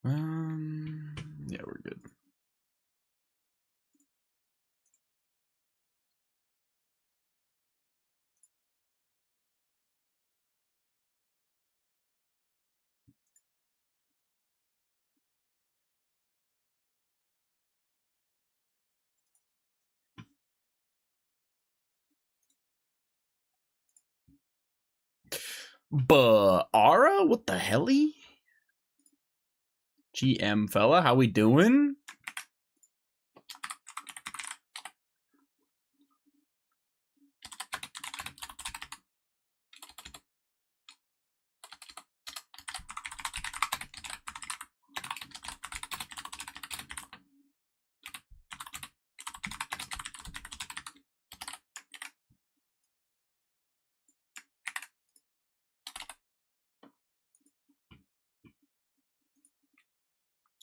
Yeah, we're good. Ara? What the helly? GM fella, how we doing?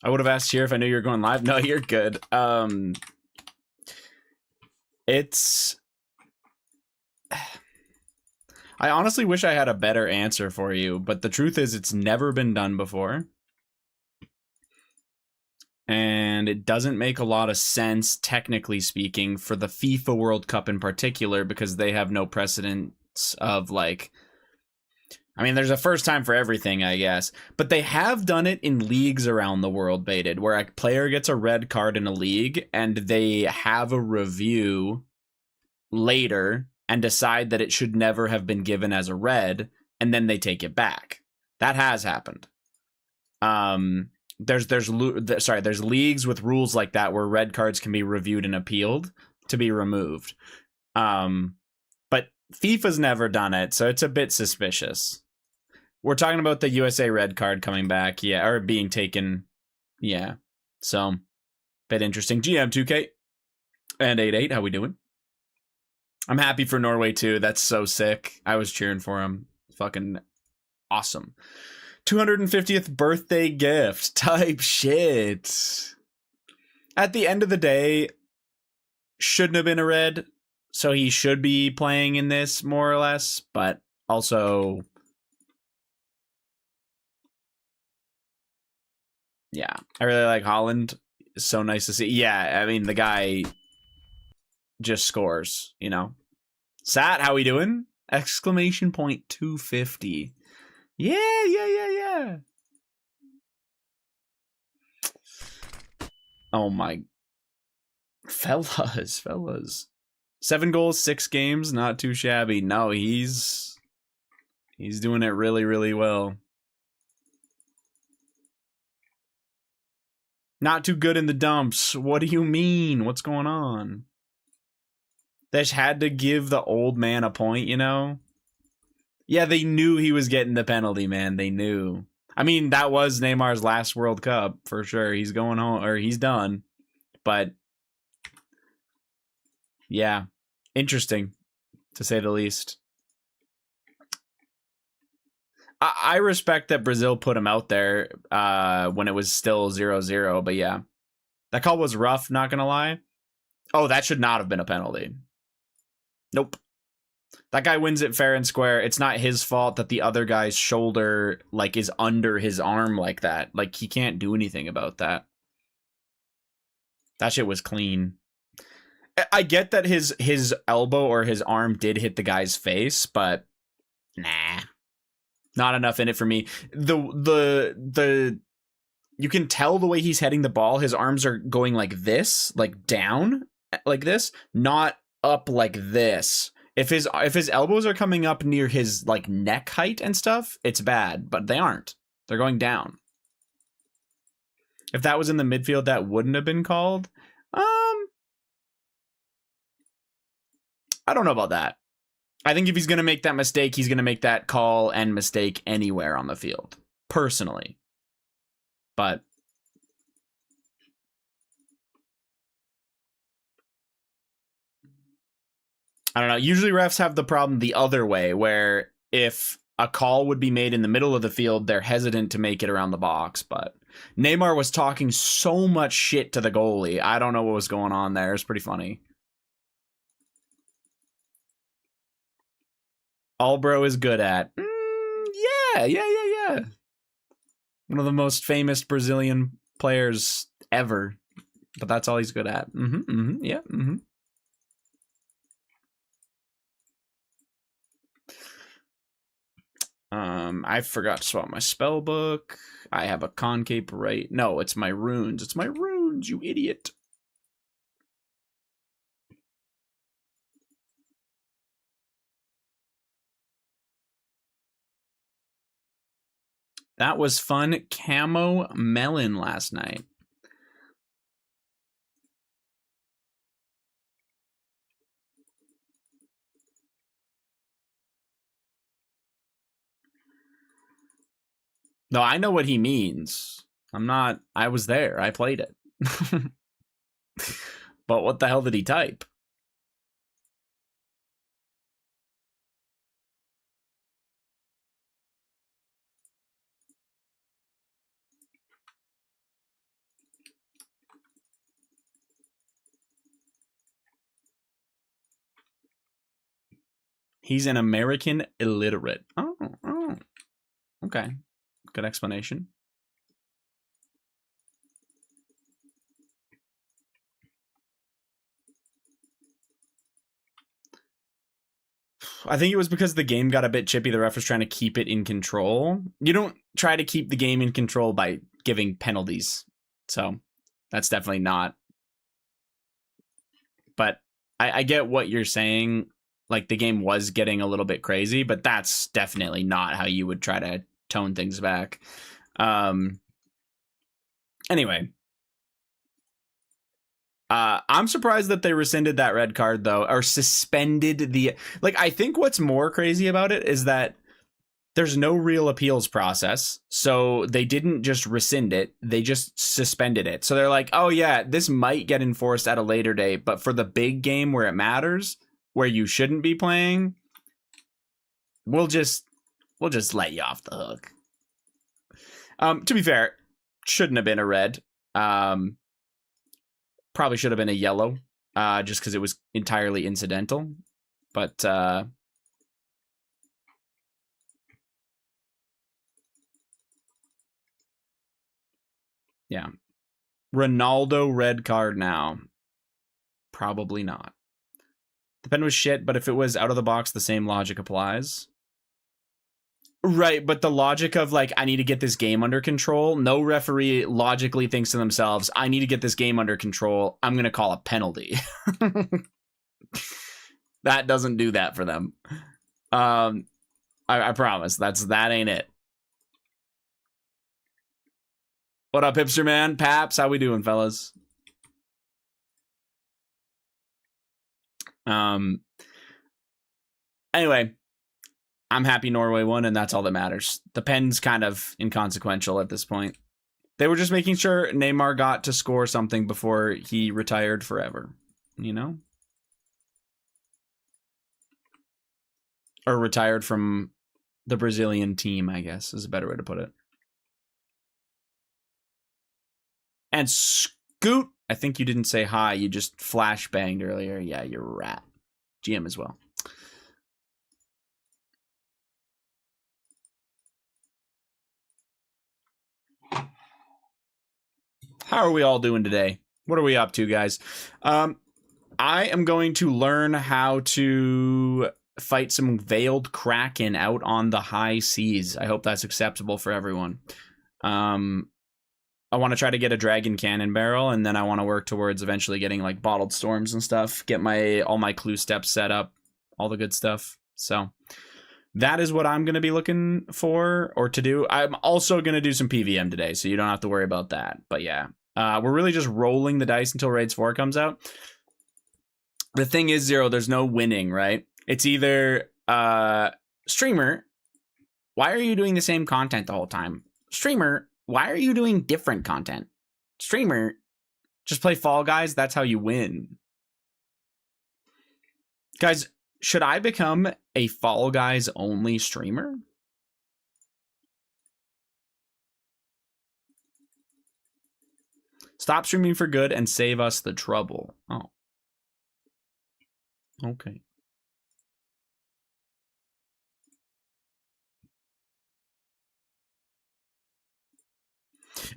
I would have asked here if I knew you were going live. No, you're good. It's... I honestly wish I had a better answer for you, but the truth is it's never been done before. And it doesn't make a lot of sense, technically speaking, for the FIFA World Cup in particular, because they have no precedence of, like... I mean, there's a first time for everything, I guess. But they have done it in leagues around the world, Baited, where a player gets a red card in a league, and they have a review later and decide that it should never have been given as a red, and then they take it back. That has happened. There's leagues with rules like that where red cards can be reviewed and appealed to be removed. But FIFA's never done it, so it's a bit suspicious. We're talking about the USA red card coming back, yeah, or being taken, yeah. So, bit interesting. GM 2K and 88, how we doing? I'm happy for Norway too. That's so sick. I was cheering for him. Fucking awesome. 250th birthday gift type shit. At the end of the day, shouldn't have been a red, so he should be playing in this more or less, but also, yeah, I really like Holland. It's so nice to see. Yeah, I mean, the guy just scores, you know. Sat, how we doing? Exclamation point 250. Yeah. Oh my. Fellas. 7 goals, 6 games, not too shabby. No, he's doing it really, really well. Not too good in the dumps. What do you mean? What's going on? They just had to give the old man a point, you know? Yeah, they knew he was getting the penalty, man. They knew. I mean, that was Neymar's last World Cup, for sure. He's going home, or he's done. But, yeah, interesting, to say the least. I respect that Brazil put him out there when it was still 0-0, but yeah. That call was rough, not gonna lie. Oh, that should not have been a penalty. Nope. That guy wins it fair and square. It's not his fault that the other guy's shoulder, like, is under his arm like that. Like, he can't do anything about that. That shit was clean. I get that his elbow or his arm did hit the guy's face, but nah. Not enough in it for me. The you can tell the way he's heading the ball, his arms are going like this, like down, like this, not up like this. If his elbows are coming up near his like neck height and stuff, it's bad, but they aren't. They're going down. If that was in the midfield, that wouldn't have been called. I don't know about that. I think if he's going to make that mistake, he's going to make that call and mistake anywhere on the field, personally. But I don't know. Usually refs have the problem the other way, where if a call would be made in the middle of the field, they're hesitant to make it around the box. But Neymar was talking so much shit to the goalie. I don't know what was going on there. It's pretty funny. All bro is good at. Yeah. One of the most famous Brazilian players ever. But that's all he's good at. Yeah. I forgot to swap my spell book. I have a concave right. No, it's my runes. It's my runes, you idiot. That was fun. Camo melon last night. No, I know what he means. I was there. I played it. But what the hell did he type? He's an American illiterate. Oh. Okay. Good explanation. I think it was because the game got a bit chippy. The ref was trying to keep it in control. You don't try to keep the game in control by giving penalties. So that's definitely not. But I get what you're saying. Like, the game was getting a little bit crazy, but that's definitely not how you would try to tone things back. Anyway. I'm surprised that they rescinded that red card, though, or suspended the... Like, I think what's more crazy about it is that there's no real appeals process, so they didn't just rescind it, they just suspended it. So they're like, oh yeah, this might get enforced at a later date, but for the big game where it matters, where you shouldn't be playing, we'll just let you off the hook. To be fair, shouldn't have been a red. Probably should have been a yellow, just because it was entirely incidental. But yeah. Ronaldo red card now. Probably not. The pen was shit, but if it was out of the box, the same logic applies. Right, but the logic of, like, I need to get this game under control, no referee logically thinks to themselves, I need to get this game under control, I'm going to call a penalty. That doesn't do that for them. I promise, that ain't it. What up, hipster man? Paps, how we doing, fellas? Anyway, I'm happy Norway won, and that's all that matters. The pen's kind of inconsequential at this point. They were just making sure Neymar got to score something before he retired forever, you know? Or retired from the Brazilian team, I guess, is a better way to put it. And Scoot, I think you didn't say hi, you just flashbanged earlier. Yeah, you're a rat. GM as well. How are we all doing today? What are we up to, guys? I am going to learn how to fight some veiled kraken out on the high seas. I hope that's acceptable for everyone. I want to try to get a dragon cannon barrel, and then I want to work towards eventually getting, like, bottled storms and stuff. Get all my clue steps set up, all the good stuff. So that is what I'm going to be looking for or to do. I'm also going to do some PVM today, so you don't have to worry about that. But yeah, we're really just rolling the dice until Raids 4 comes out. The thing is, Zero, there's no winning, right? It's either streamer, why are you doing the same content the whole time? Streamer, why are you doing different content? Streamer, just play Fall Guys. That's how you win. Guys, should I become a Fall Guys only streamer? Stop streaming for good and save us the trouble. Oh. Okay.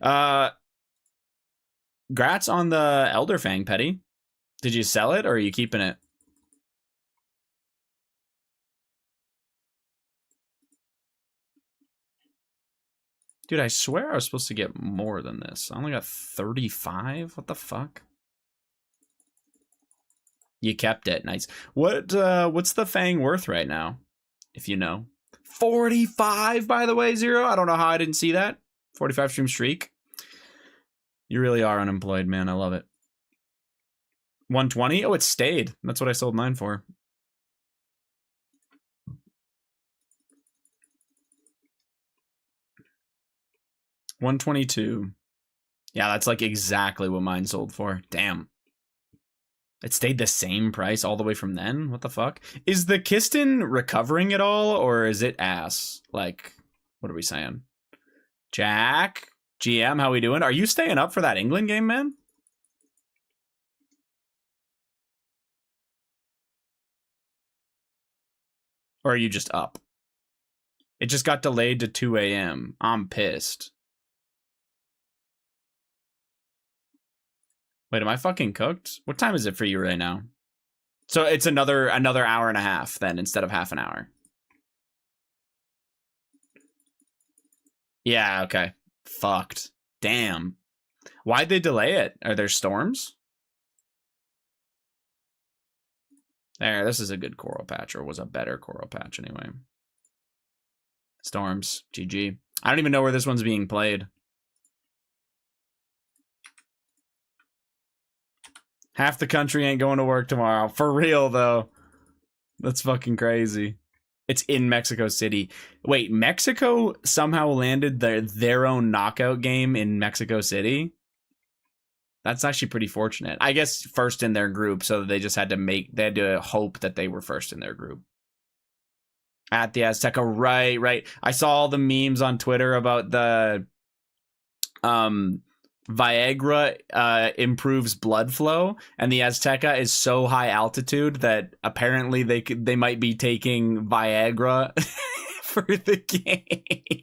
Grats on the Elder Fang, Petty. Did you sell it or are you keeping it? Dude, I swear I was supposed to get more than this. I only got 35? What the fuck? You kept it. Nice. What's the Fang worth right now? If you know. 45, by the way, Zero. I don't know how I didn't see that. 45 stream streak. You really are unemployed, man. I love it. 120? Oh, it stayed. That's what I sold mine for. $122. Yeah, that's like exactly what mine sold for. Damn. It stayed the same price all the way from then? What the fuck? Is the Kiston recovering at all, or is it ass? Like, what are we saying? Jack? GM, how we doing? Are you staying up for that England game, man? Or are you just up? It just got delayed to 2 a.m. I'm pissed. Wait, am I fucking cooked? What time is it for you right now? So it's another hour and a half then instead of half an hour. Yeah, okay. Fucked. Damn. Why'd they delay it? Are there storms? There, this is a good coral patch, or was a better coral patch anyway. Storms. GG. I don't even know where this one's being played. Half the country ain't going to work tomorrow. For real, though. That's fucking crazy. It's in Mexico City. Wait, Mexico somehow landed their own knockout game in Mexico City? That's actually pretty fortunate. I guess first in their group, so they just had to hope that they were first in their group. At the Azteca, right. I saw all the memes on Twitter about the Viagra improves blood flow, and the Azteca is so high altitude that apparently they might be taking Viagra for the game.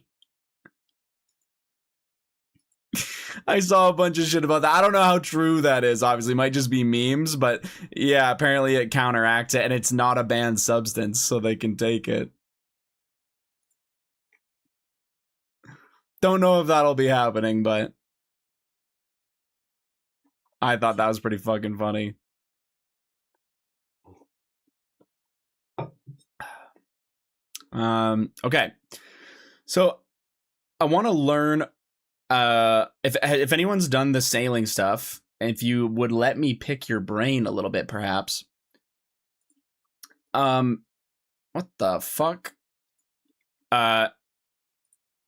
I saw a bunch of shit about that. I don't know how true that is. Obviously, it might just be memes, but yeah, apparently it counteracts it, and it's not a banned substance, so they can take it. Don't know if that'll be happening, but I thought that was pretty fucking funny. Okay. So I want to learn if anyone's done the sailing stuff, if you would let me pick your brain a little bit, perhaps. What the fuck?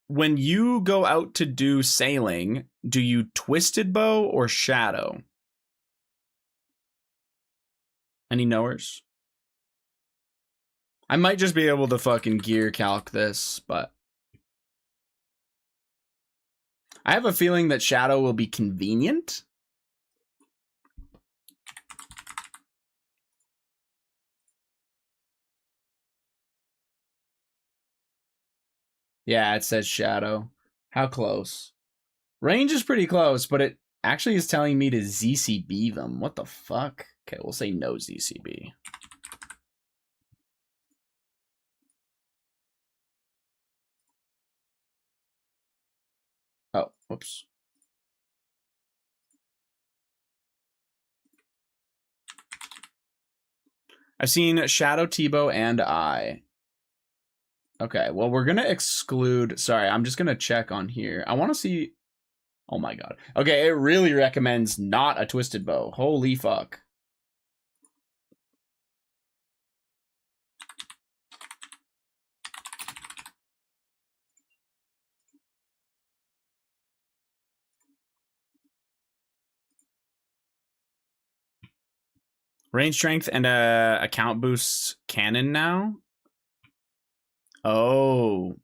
When you go out to do sailing, do you twisted bow or shadow? Any knowers? I might just be able to fucking gear calc this, but I have a feeling that shadow will be convenient. Yeah, it says shadow. How close? Range is pretty close, but it actually is telling me to ZCB them. What the fuck? Okay, we'll say no ZCB. Oh, whoops. I've seen Shadow, Tebow, and I. Okay, well, we're going to exclude... Sorry, I'm just going to check on here. I want to see... Oh my god. Okay, it really recommends not a twisted bow. Holy fuck. Range strength and account boosts cannon now? Oh.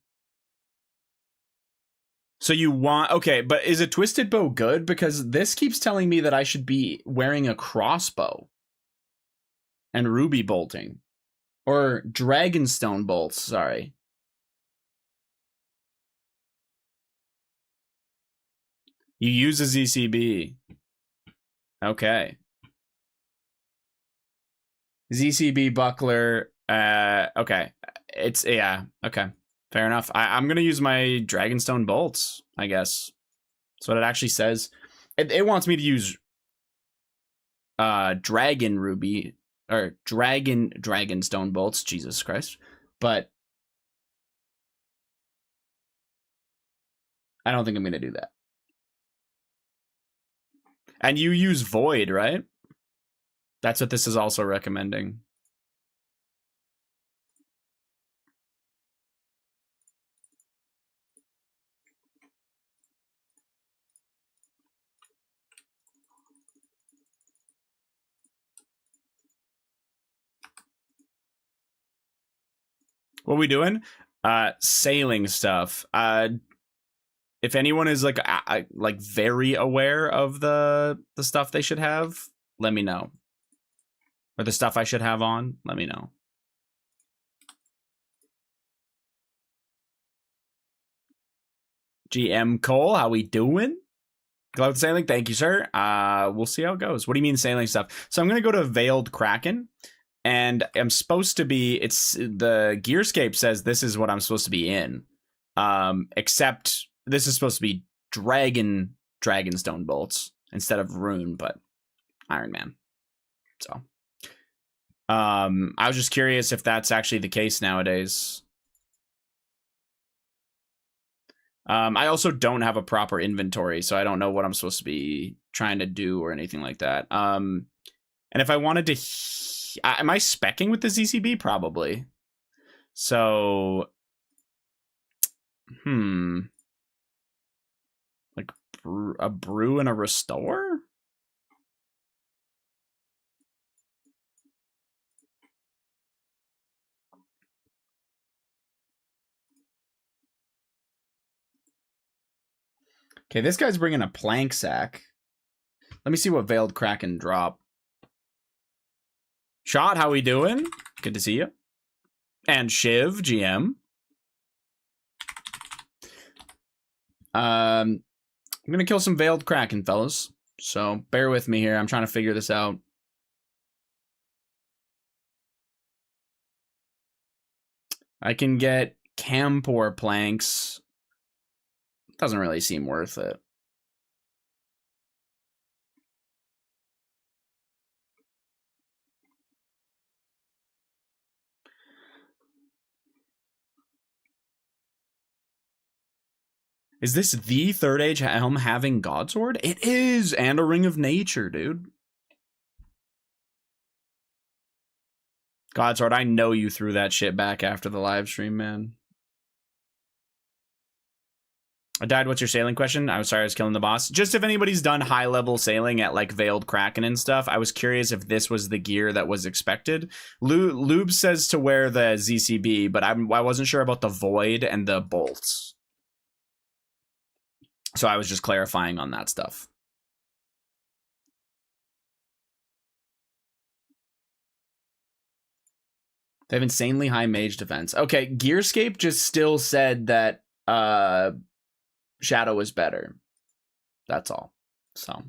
So you want... Okay, but is a twisted bow good? Because this keeps telling me that I should be wearing a crossbow. And ruby bolting. Or dragonstone bolts, sorry. You use a ZCB. Okay. ZCB buckler. Okay. It's, yeah. Okay. Fair enough. I'm going to use my Dragonstone bolts, I guess. That's what it actually says. It wants me to use Dragon Ruby or Dragonstone bolts. Jesus Christ. But I don't think I'm going to do that. And you use Void, right? That's what this is also recommending. What are we doing? Sailing stuff. If anyone is like very aware of the stuff they should have, let me know. Or the stuff I should have on, let me know. GM Cole, how we doing? Glad sailing, thank you, sir. We'll see how it goes. What do you mean sailing stuff? So I'm gonna go to Veiled Kraken, and I'm supposed to be. It's the Gearscape says this is what I'm supposed to be in. Except this is supposed to be Dragonstone bolts instead of Rune, but Ironman. So, I was just curious if that's actually the case nowadays. I also don't have a proper inventory, so I don't know what I'm supposed to be trying to do or anything like that. And if I wanted to, am I speccing with the ZCB? Probably. So, like a brew and a restore? Okay, this guy's bringing a plank sack. Let me see what Veiled Kraken drop. Shot, how we doing? Good to see you. And Shiv, GM. I'm gonna kill some Veiled Kraken, fellas. So bear with me here. I'm trying to figure this out. I can get Campor planks. Doesn't really seem worth it. Is this the Third Age helm having Godsword? It is! And a Ring of Nature, dude. Godsword, I know you threw that shit back after the live stream, man. I died. What's your sailing question? I was sorry I was killing the boss. Just if anybody's done high-level sailing at, like, Veiled Kraken and stuff, I was curious if this was the gear that was expected. Lube says to wear the ZCB, but I wasn't sure about the Void and the bolts. So I was just clarifying on that stuff. They have insanely high mage defense. Okay, Gearscape just still said that Shadow is better. That's all. So.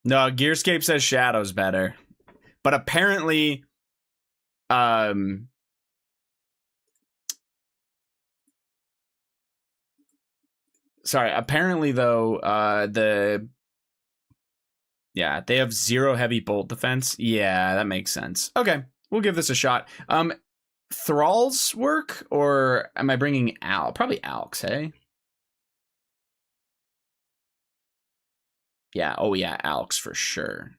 No, Gearscape says Shadow's better. But apparently, sorry, apparently though, yeah, they have 0 heavy bolt defense. Yeah, that makes sense. Okay, we'll give this a shot. Thralls work, or am I bringing Al? Probably Alx, hey? Yeah, oh yeah, Alx for sure.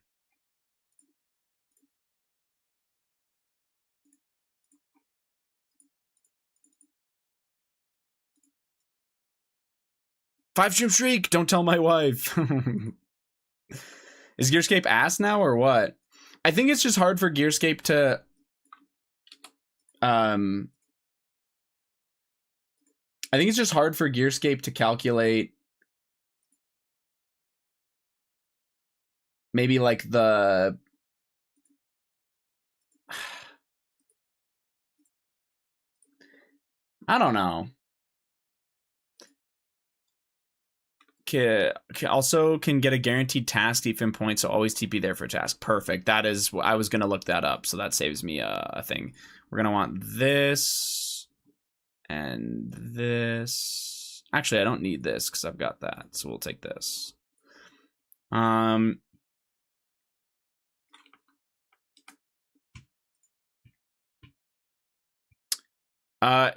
Five Stream Shriek, don't tell my wife. Is Gearscape ass now or what? I think it's just hard for Gearscape to I think it's just hard for Gearscape to calculate maybe like the I don't know. Also can get a guaranteed task defense point, so always TP there for a task. Perfect. That is, I was gonna look that up, so that saves me a thing. We're gonna want this and this. Actually, I don't need this because I've got that, so we'll take this.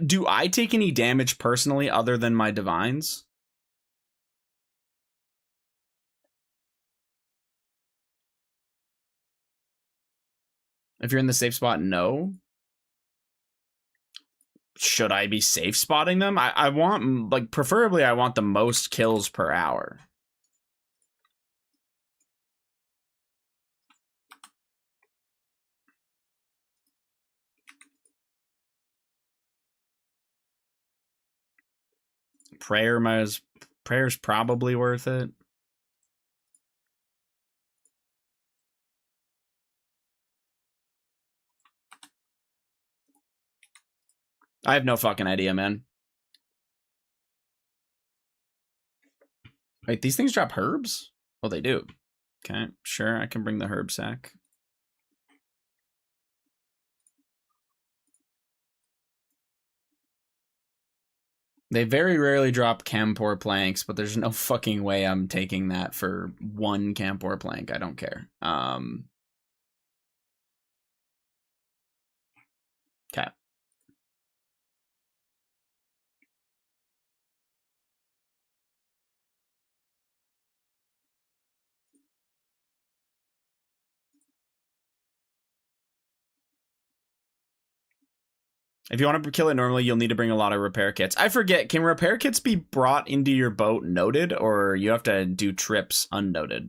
Do I take any damage personally other than my divines? If you're in the safe spot, no. Should I be safe spotting them? I want, like, preferably I want the most kills per hour. Prayer's probably worth it. I have no fucking idea, man. Wait, these things drop herbs? Oh, they do. Okay, sure, I can bring the herb sack. They very rarely drop Campor planks, but there's no fucking way I'm taking that for one Campor plank. I don't care. Okay. If you want to kill it normally, you'll need to bring a lot of repair kits. I forget, can repair kits be brought into your boat noted, or you have to do trips unnoted?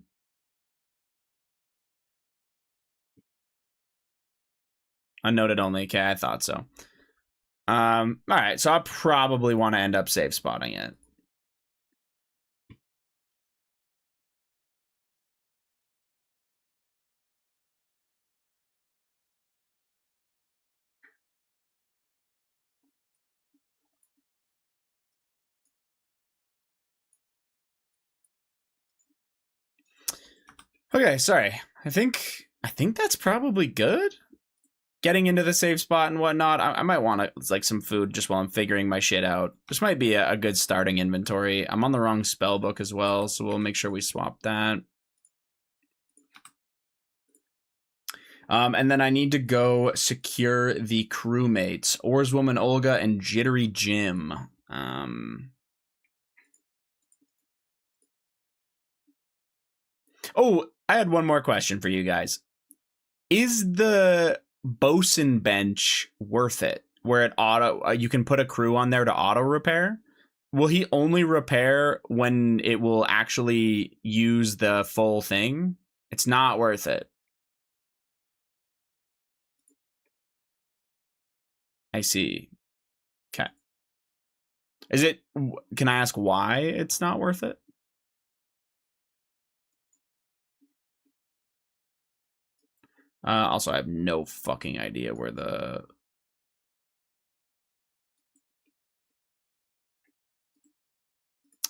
Unnoted only. Okay, I thought so. All right, so I probably want to end up safe spotting it. Okay, sorry. I think that's probably good. Getting into the safe spot and whatnot, I might want like some food just while I'm figuring my shit out. This might be a good starting inventory. I'm on the wrong spell book as well, so we'll make sure we swap that. And then I need to go secure the crewmates, Oarswoman Olga and Jittery Jim. Oh, I had one more question for you guys. Is the bosun bench worth it? Where it auto, you can put a crew on there to auto repair. Will he only repair when it will actually use the full thing? It's not worth it. I see. Okay. Is it? Can I ask why it's not worth it? Also, I have no fucking idea where the...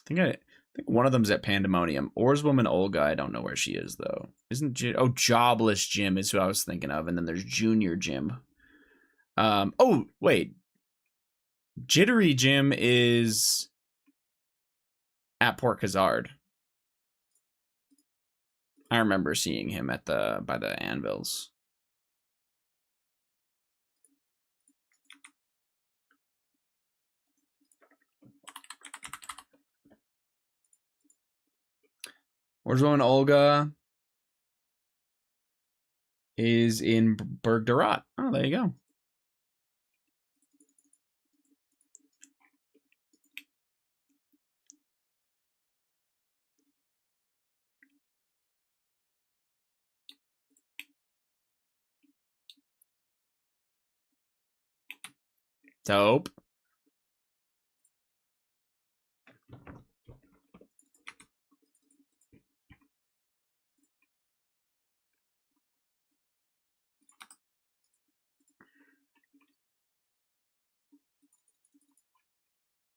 I think one of them's at Pandemonium. Oarswoman Olga, I don't know where she is, though. Isn't... Oh, Jobless Jim is who I was thinking of. And then there's Junior Jim. Oh, wait. Jittery Jim is at Port Khazard. I remember seeing him at by the anvils. Oarswoman Olga is in Berg Darat. Oh, there you go. Dope.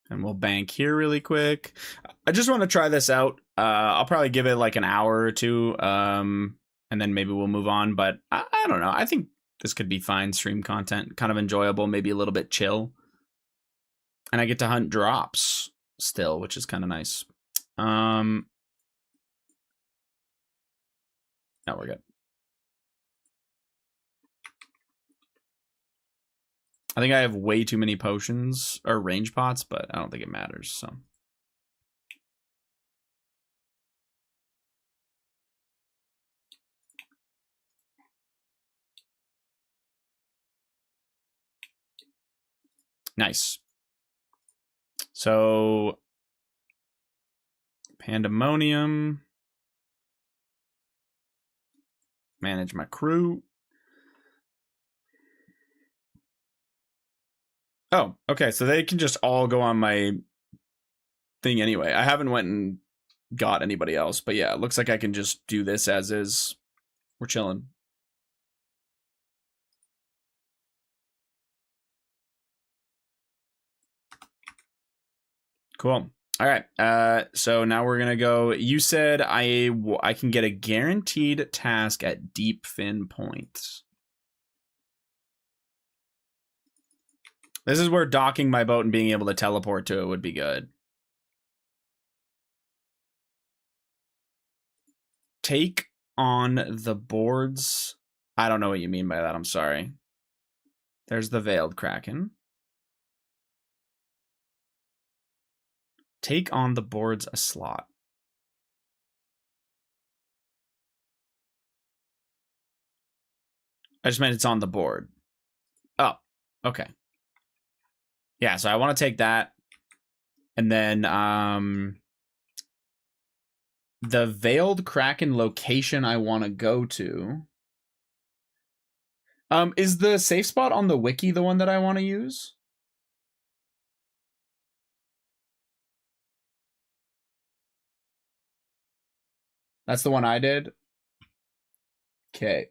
And we'll bank here really quick. I just want to try this out. I'll probably give it like an hour or two, and then maybe we'll move on. But I don't know. I think this could be fine stream content. Kind of enjoyable, maybe a little bit chill. And I get to hunt drops still, which is kind of nice. No, we're good. I think I have way too many potions or range pots, but I don't think it matters, so. Nice. So, Pandemonium. Manage my crew. Oh, okay. So they can just all go on my thing anyway. I haven't went and got anybody else, but yeah, it looks like I can just do this as is. We're chilling. Cool. All right. So now we're gonna go. You said I can get a guaranteed task at Deep Fin Point. This is where docking my boat and being able to teleport to it would be good. Take on the boards. I don't know what you mean by that. I'm sorry. There's the Veiled Kraken. Take on the boards a slot. I just meant it's on the board. Oh, okay. Yeah, so I want to take that. And then the Veiled Kraken location I want to go to. Is the safe spot on the wiki the one that I want to use? That's the one I did? Okay.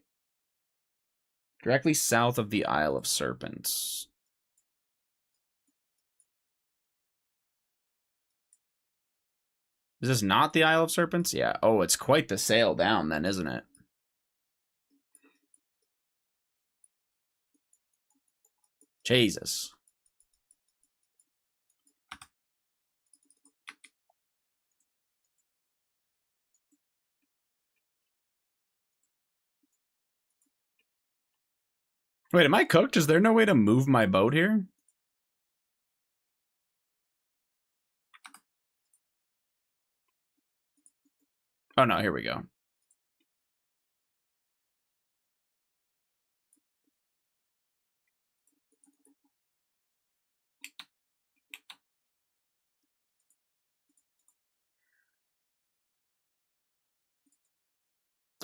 Directly south of the Isle of Serpents. Is this not the Isle of Serpents? Yeah. Oh, it's quite the sail down then, isn't it? Jesus. Wait, am I cooked? Is there no way to move my boat here? Oh no, here we go.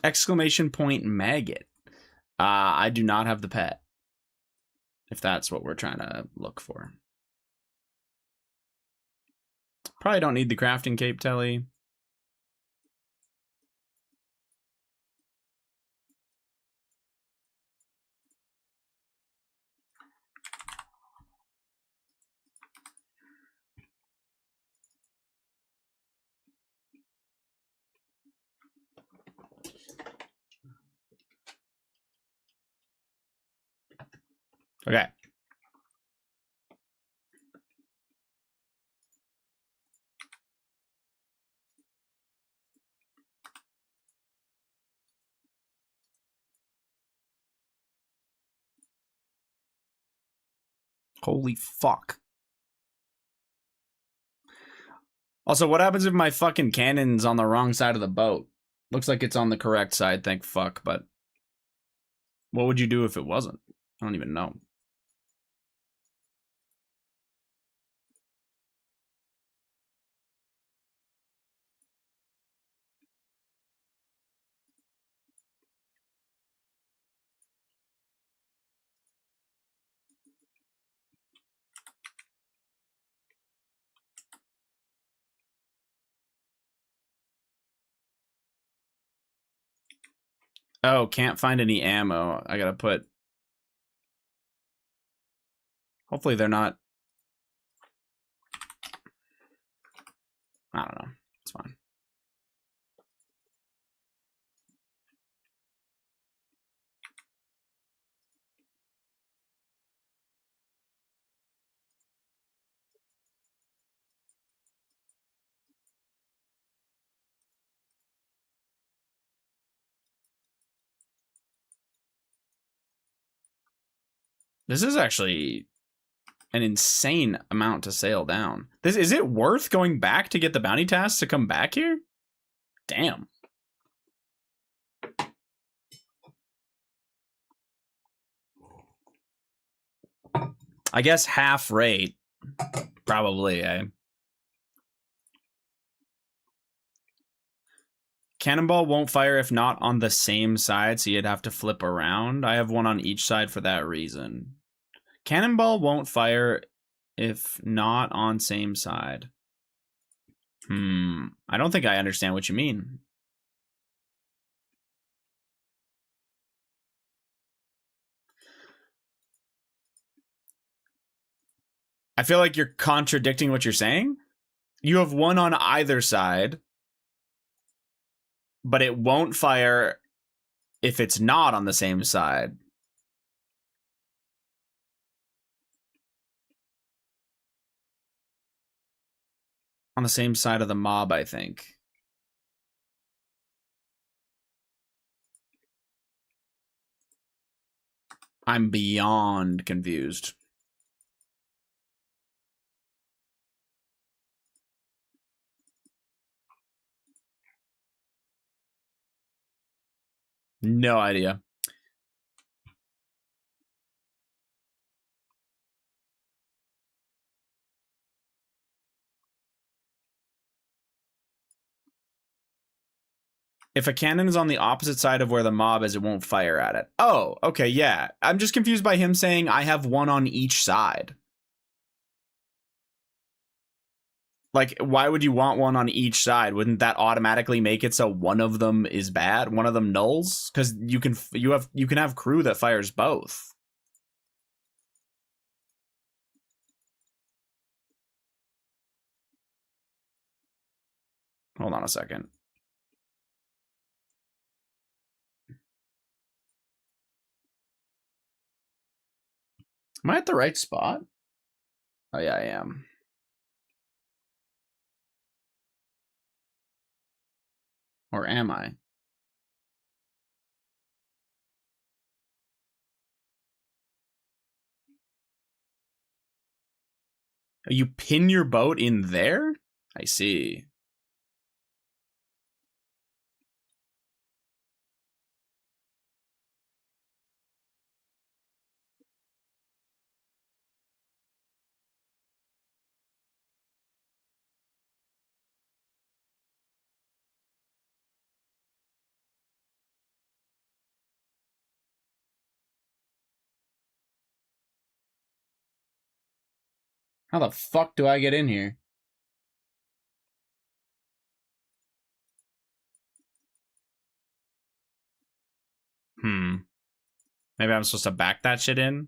Exclamation point maggot. I do not have the pet. If that's what we're trying to look for. Probably don't need the crafting cape telly. Okay. Holy fuck. Also, what happens if my fucking cannon's on the wrong side of the boat? Looks like it's on the correct side, thank fuck, but what would you do if it wasn't? I don't even know. Oh, can't find any ammo. I gotta put... Hopefully they're not... I don't know. It's fine. This is actually an insane amount to sail down. This is it worth going back to get the bounty tasks to come back here? Damn. I guess half rate. Probably, eh? Cannonball won't fire if not on the same side, so you'd have to flip around. I have one on each side for that reason. Cannonball won't fire if not on same side. I don't think I understand what you mean. I feel like you're contradicting what you're saying. You have one on either side, but it won't fire if it's not on the same side. On the same side of the mob, I think. I'm beyond confused. No idea. If a cannon is on the opposite side of where the mob is, it won't fire at it. Oh, okay, yeah. I'm just confused by him saying I have one on each side. Like, why would you want one on each side? Wouldn't that automatically make it so one of them is bad, one of them nulls? Because you can have crew that fires both. Hold on a second. Am I at the right spot? Oh yeah, I am. Or am I? You pin your boat in there? I see. How the fuck do I get in here? Maybe I'm supposed to back that shit in?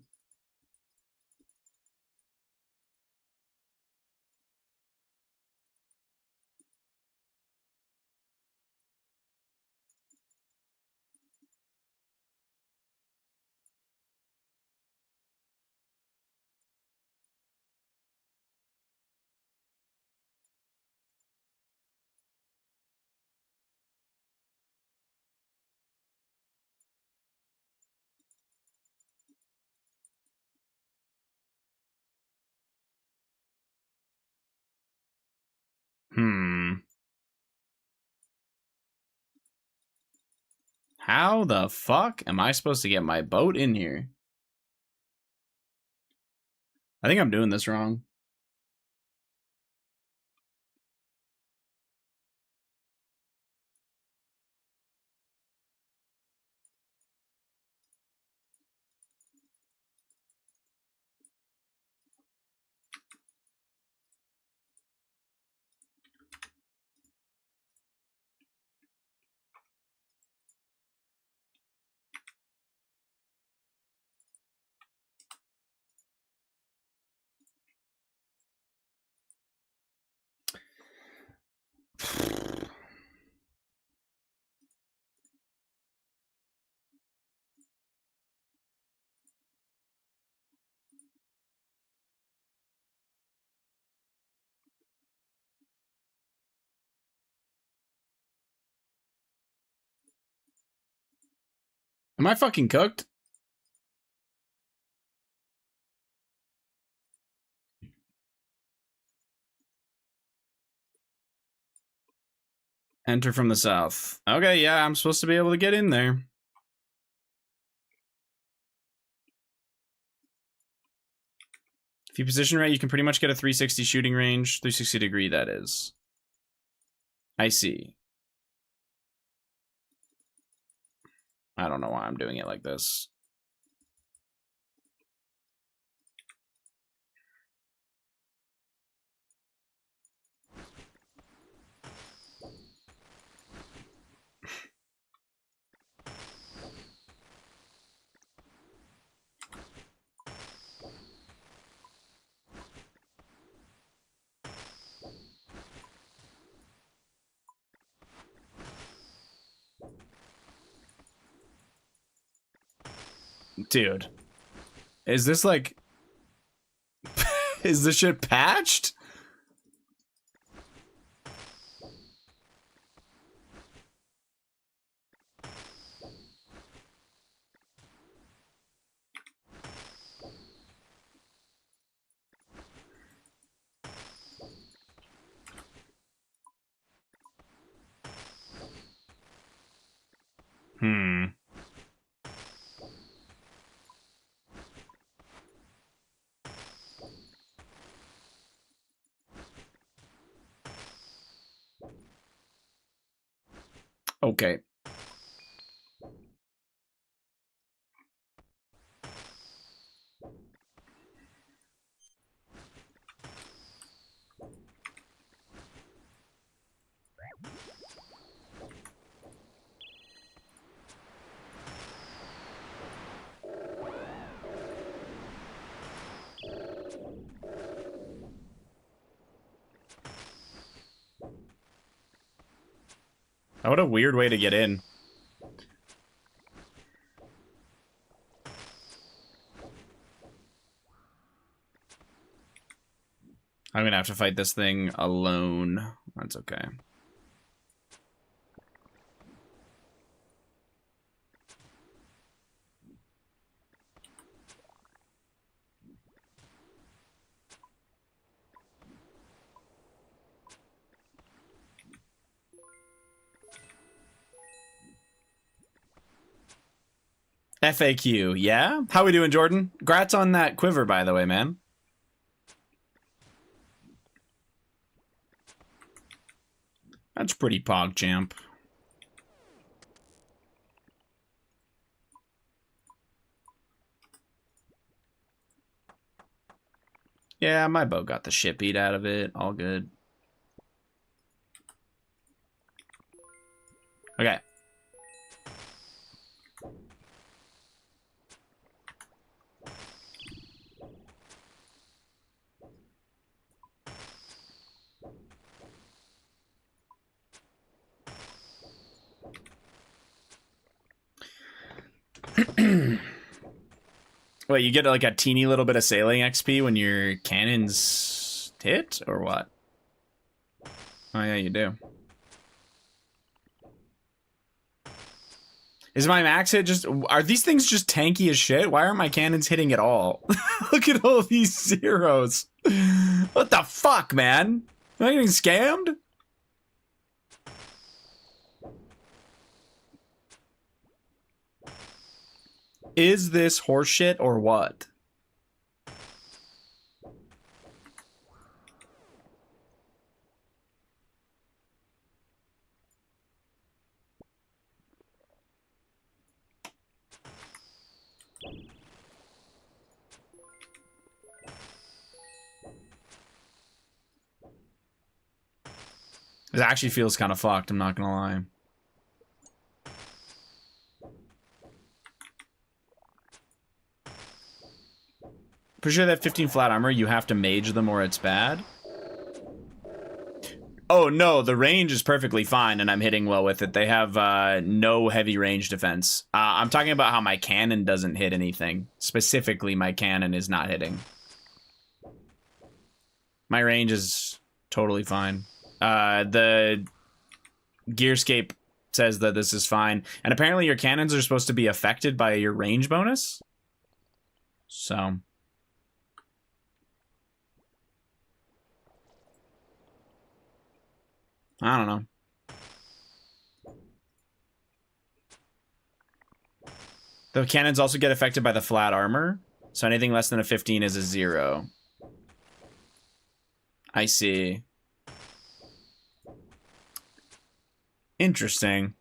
How the fuck am I supposed to get my boat in here? I think I'm doing this wrong. Am I fucking cooked? Enter from the south. Okay, yeah, I'm supposed to be able to get in there. If you position right, you can pretty much get a 360 shooting range. 360 degree, that is. I see. I don't know why I'm doing it like this. Dude. Is this like... Is this shit patched? Okay. Oh, what a weird way to get in. I'm gonna have to fight this thing alone. That's okay. FAQ, yeah? How we doing, Jordan? Grats on that quiver, by the way, man. That's pretty pog champ. Yeah, my bow got the shit beat out of it. All good. Okay. Wait, you get like a teeny little bit of sailing XP when your cannons hit, or what? Oh yeah, you do. Is my max hit just... Are these things just tanky as shit? Why aren't my cannons hitting at all? Look at all these zeros. What the fuck, man? Am I getting scammed? Is this horseshit or what? It actually feels kind of fucked, I'm not gonna lie. Pretty sure that 15 flat armor, you have to mage them or it's bad. Oh no, the range is perfectly fine and I'm hitting well with it. They have no heavy range defense. I'm talking about how my cannon doesn't hit anything. Specifically, my cannon is not hitting. My range is totally fine. The Gearscape says that this is fine. And apparently your cannons are supposed to be affected by your range bonus. So I don't know. The cannons also get affected by the flat armor. So anything less than a 15 is a 0. I see. Interesting.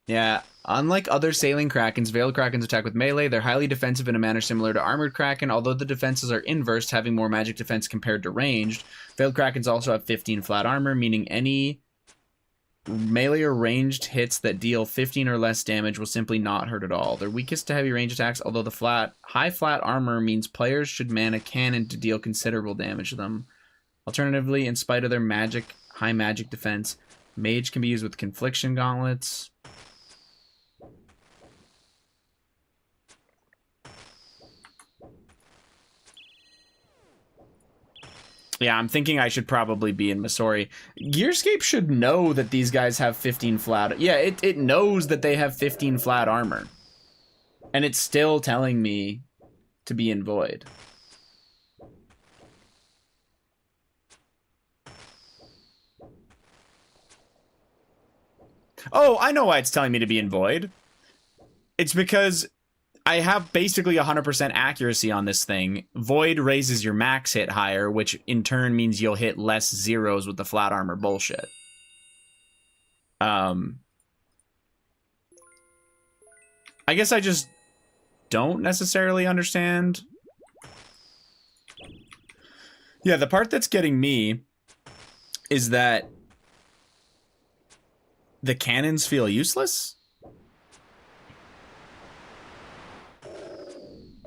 Yeah, unlike other sailing krakens, veiled krakens attack with melee. They're highly defensive in a manner similar to armored kraken, although the defenses are inversed, having more magic defense compared to ranged. Veiled krakens also have 15 flat armor, meaning any melee or ranged hits that deal 15 or less damage will simply not hurt at all. They're weakest to heavy range attacks, although the high flat armor means players should man a cannon to deal considerable damage to them. Alternatively, in spite of their high magic defense, mage can be used with confliction gauntlets. Yeah, I'm thinking I should probably be in Missouri. Gearscape should know that these guys have 15 flat. Yeah, it knows that they have 15 flat armor. And it's still telling me to be in Void. Oh, I know why it's telling me to be in Void. It's because I have basically 100% accuracy on this thing. Void raises your max hit higher, which in turn means you'll hit less zeros with the flat armor bullshit. I guess I just don't necessarily understand. Yeah, the part that's getting me is that the cannons feel useless.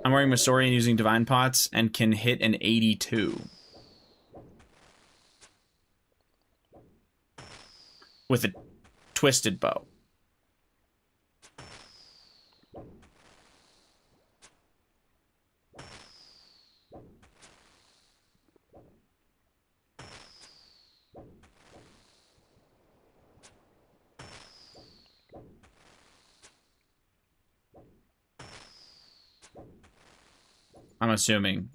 I'm wearing Masori and using Divine Pots and can hit an 82. With a twisted bow. I'm assuming.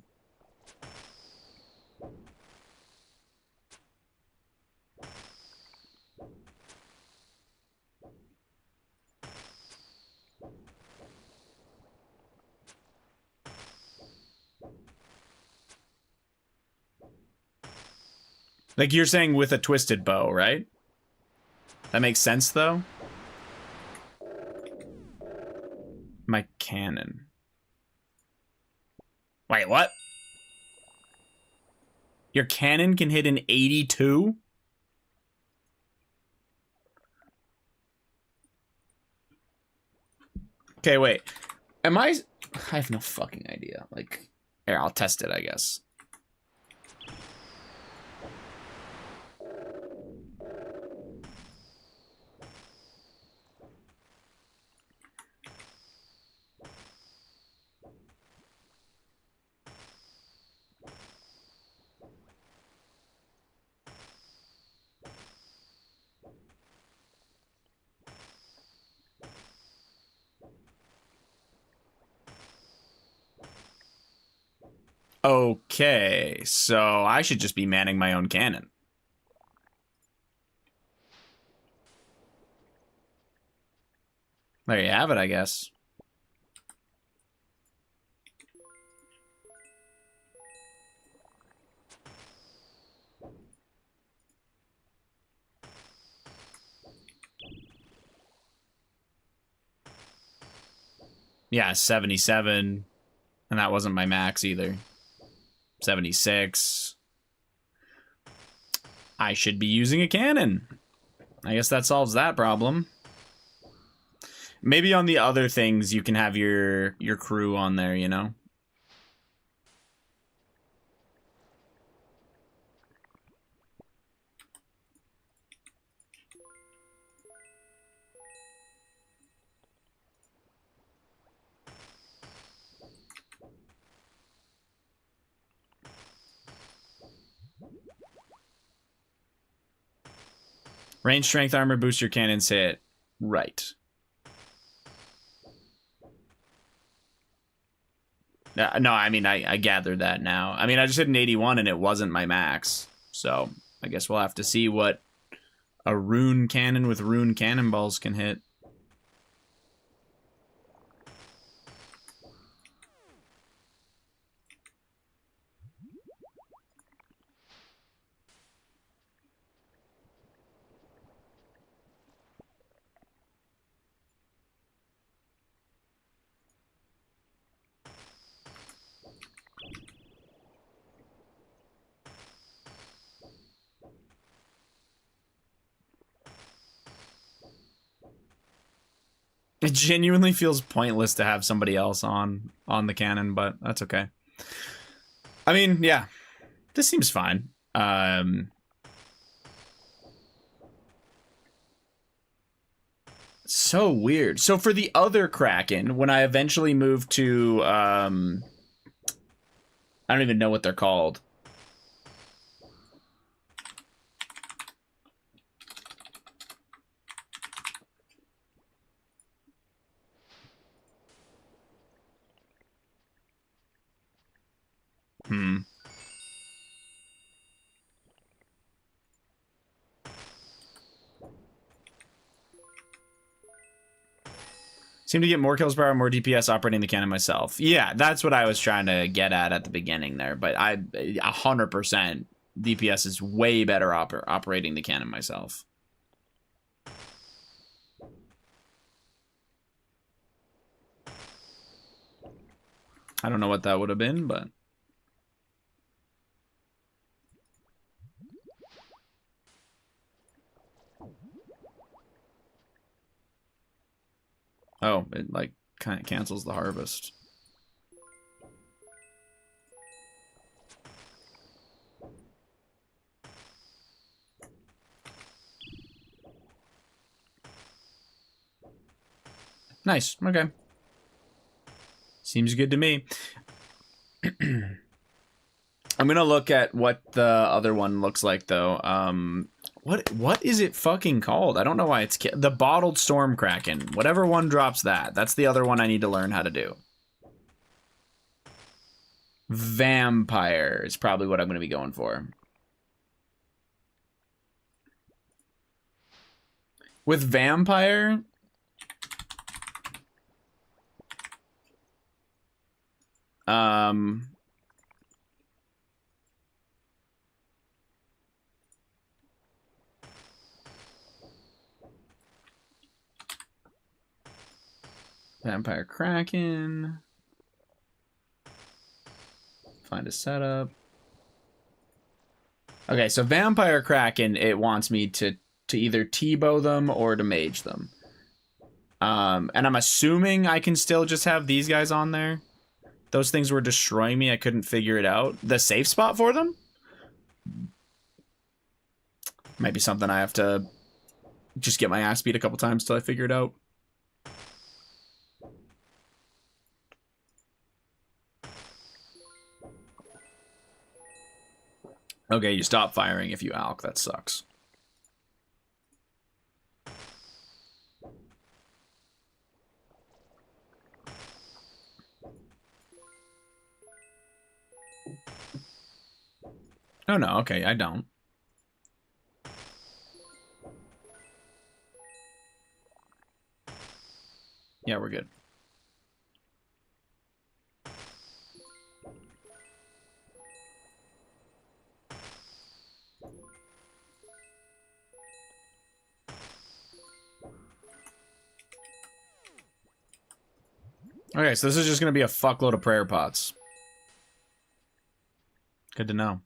Like you're saying with a twisted bow, right? That makes sense, though. My cannon. Wait, what? Your cannon can hit an 82? Okay, wait. I have no fucking idea. Like, here, I'll test it, I guess. Okay, so I should just be manning my own cannon. There you have it, I guess. Yeah, 77. And that wasn't my max either. 76. I should be using a cannon. I guess that solves that problem. Maybe on the other things you can have your crew on there, you know? Range strength armor boosts your cannons hit. Right. No, I mean, I gathered that now. I mean, I just hit an 81 and it wasn't my max. So I guess we'll have to see what a rune cannon with rune cannonballs can hit. It genuinely feels pointless to have somebody else on the cannon, but that's okay. I mean, yeah, this seems fine. So weird. So for the other Kraken, when I eventually moved to, I don't even know what they're called. Seem to get more kills per hour, more DPS operating the cannon myself. Yeah, that's what I was trying to get at the beginning there. But 100% DPS is way better operating the cannon myself. I don't know what that would have been, but... Oh, it, like, kind of cancels the harvest. Nice. Okay. Seems good to me. I'm gonna look at what the other one looks like, though. What is it fucking called? I don't know why it's... The Bottled Storm Kraken. Whatever one drops that. That's the other one I need to learn how to do. Vampire is probably what I'm going to be going for. With Vampire... Vampire Kraken. Find a setup. Okay, so Vampire Kraken, it wants me to either T-bow them or to mage them. And I'm assuming I can still just have these guys on there. Those things were destroying me. I couldn't figure it out. The safe spot for them? Might be something I have to just get my ass beat a couple times till I figure it out. Okay, you stop firing if you alk. That sucks. Oh, no. Okay, I don't. Yeah, we're good. Okay, so this is just going to be a fuckload of prayer pots. Good to know.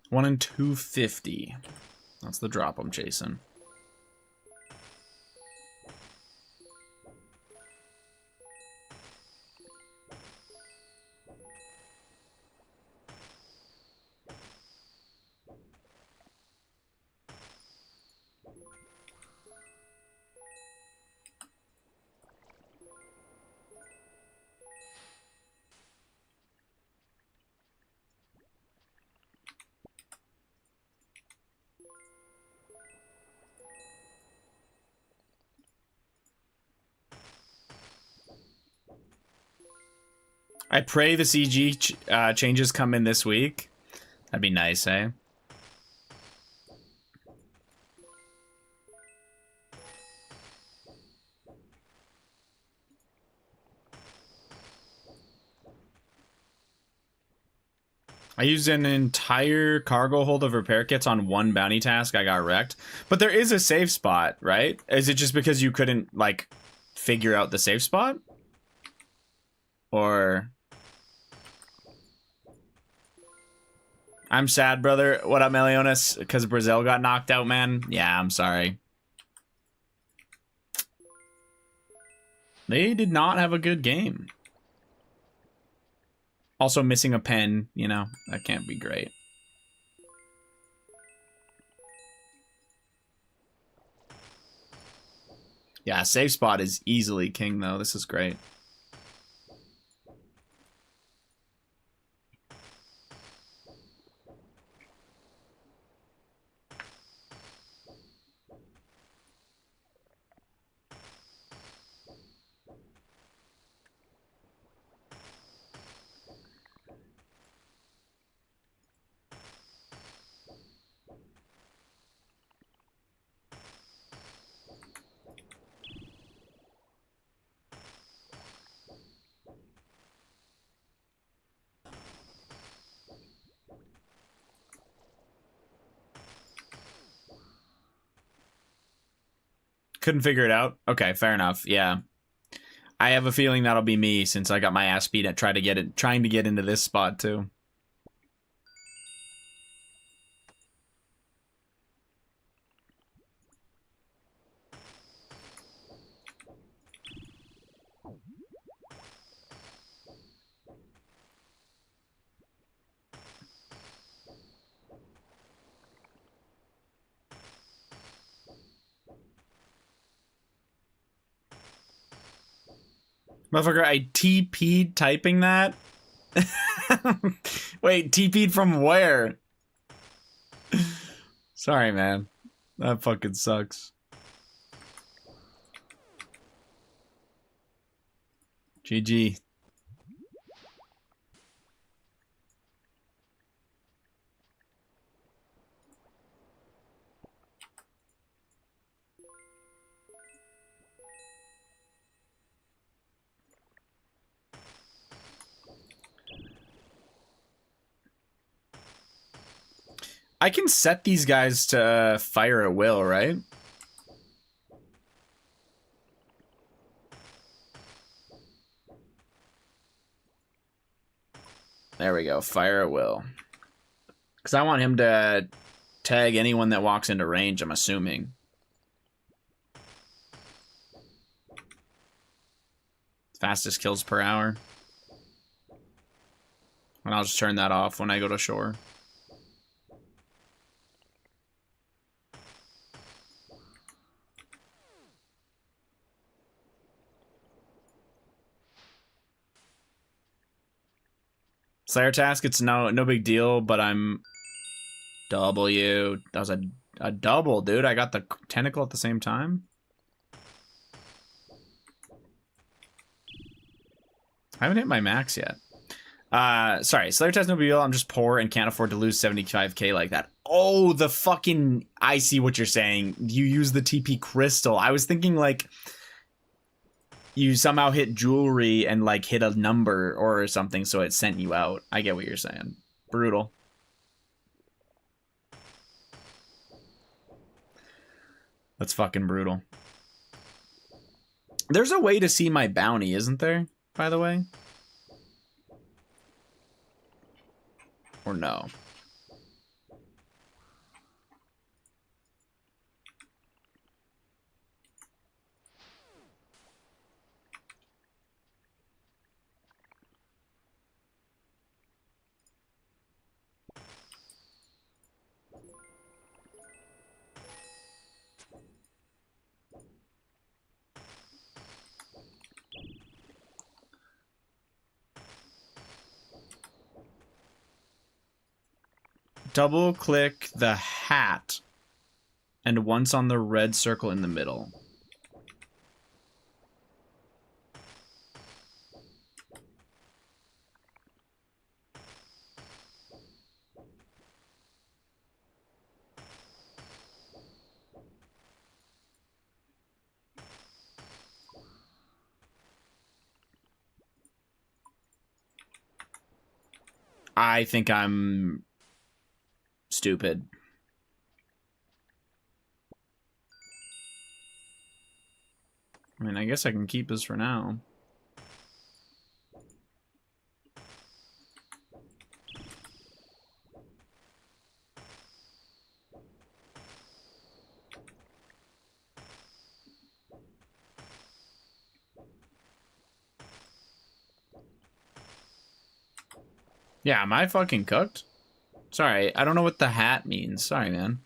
One in 250. That's the drop I'm chasing. I pray the CG changes come in this week. That'd be nice, eh? I used an entire cargo hold of repair kits on one bounty task. I got wrecked. But there is a safe spot, right? Is it just because you couldn't, like, figure out the safe spot? Or... I'm sad, brother. What up, Melionas? Because Brazil got knocked out, man? Yeah, I'm sorry. They did not have a good game. Also missing a pen, you know, that can't be great. Yeah, safe spot is easily king, though. This is great. Couldn't figure it out? Okay, fair enough. Yeah. I have a feeling that'll be me since I got my ass beat at trying to get into this spot too. Motherfucker, I TP'd typing that? Wait, TP'd from where? Sorry, man. That fucking sucks. GG. I can set these guys to fire at will, right? There we go, fire at will. Because I want him to tag anyone that walks into range, I'm assuming. Fastest kills per hour. And I'll just turn that off when I go to shore. Slayer task, it's no big deal, but I'm W. That was a double, dude. I got the tentacle at the same time. I haven't hit my max yet. Sorry, Slayer task, no big deal. I'm just poor and can't afford to lose 75k like that. Oh, the fucking... I see what you're saying. You use the TP crystal. I was thinking, like... you somehow hit jewelry and like hit a number or something, so it sent you out. I get what you're saying. Brutal. That's fucking brutal. There's a way to see my bounty, isn't there? By the way? Or no? Double click the hat and once on the red circle in the middle. I think I'm stupid. I mean, I guess I can keep this for now. Yeah, am I fucking cooked? Sorry, I don't know what the hat means. Sorry, man.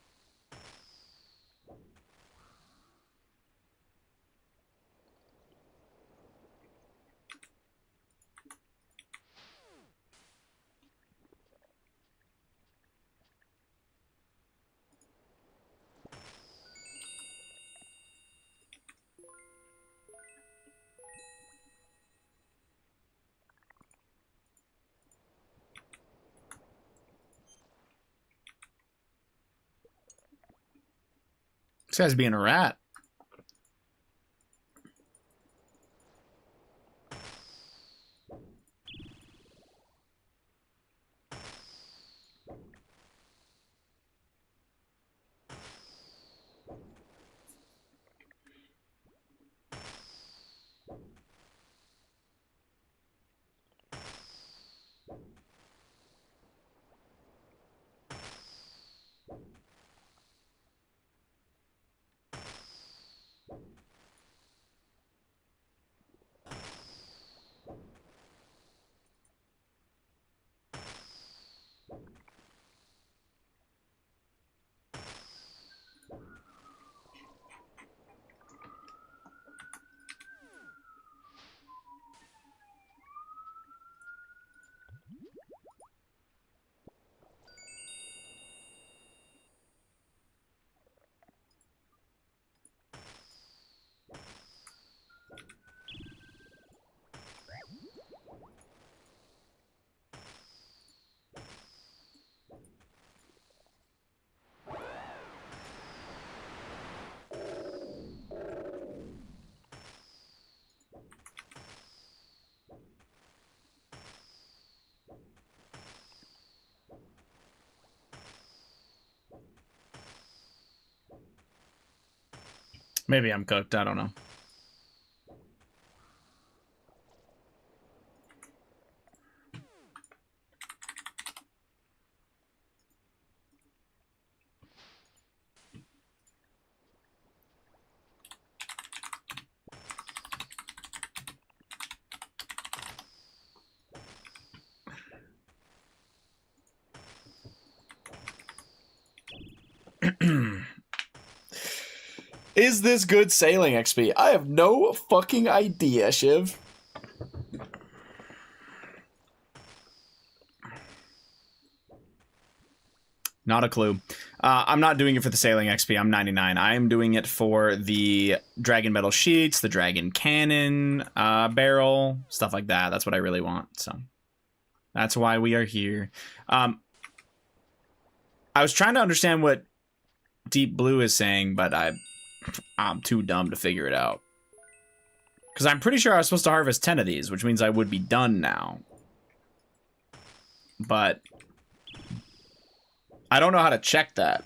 This guy's being a rat. Maybe I'm cooked. I don't know. Is this good sailing XP? I have no fucking idea, Shiv. Not a clue. I'm not doing it for the sailing XP. I'm 99. I am doing it for the dragon metal sheets, the dragon cannon, barrel, stuff like that. That's what I really want. So that's why we are here. I was trying to understand what Deep Blue is saying, but I'm too dumb to figure it out. Because I'm pretty sure I was supposed to harvest 10 of these, which means I would be done now. But I don't know how to check that.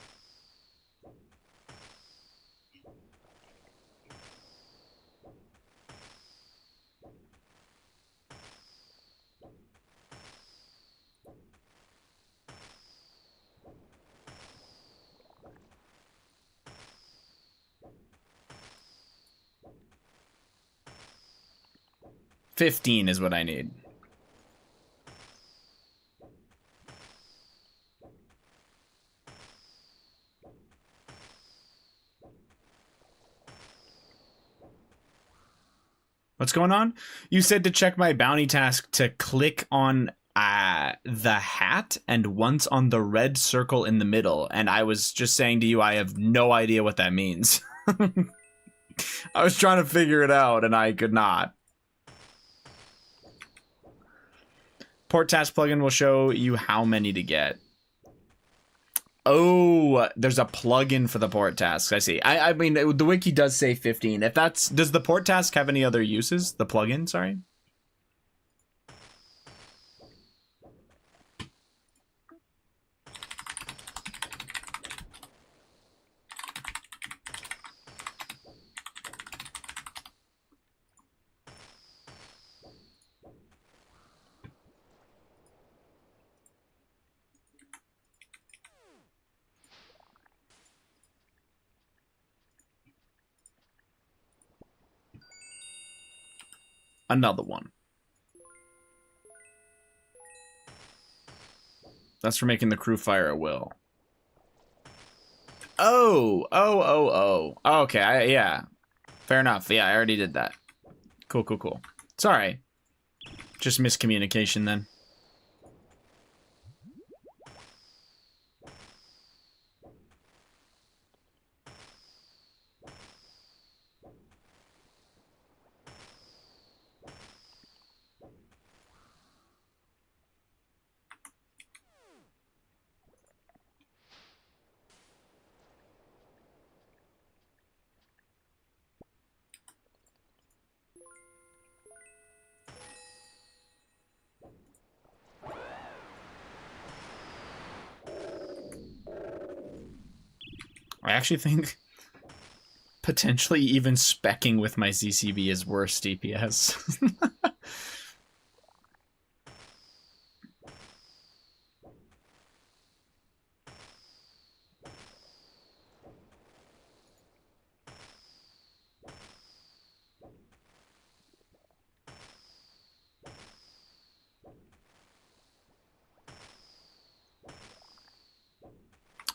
$15 is what I need. What's going on? You said to check my bounty task to click on the hat and once on the red circle in the middle. And I was just saying to you, I have no idea what that means. I was trying to figure it out and I could not. Port task plugin will show you how many to get. Oh, there's a plugin for the port tasks. I see. I mean, the wiki does say 15. If that's, does the port task have any other uses? The plugin, sorry. Another one. That's for making the crew fire at will. Oh. Okay, yeah. Fair enough. Yeah, I already did that. Cool. Sorry. Just miscommunication then. I actually think potentially even speccing with my ZCB is worse DPS.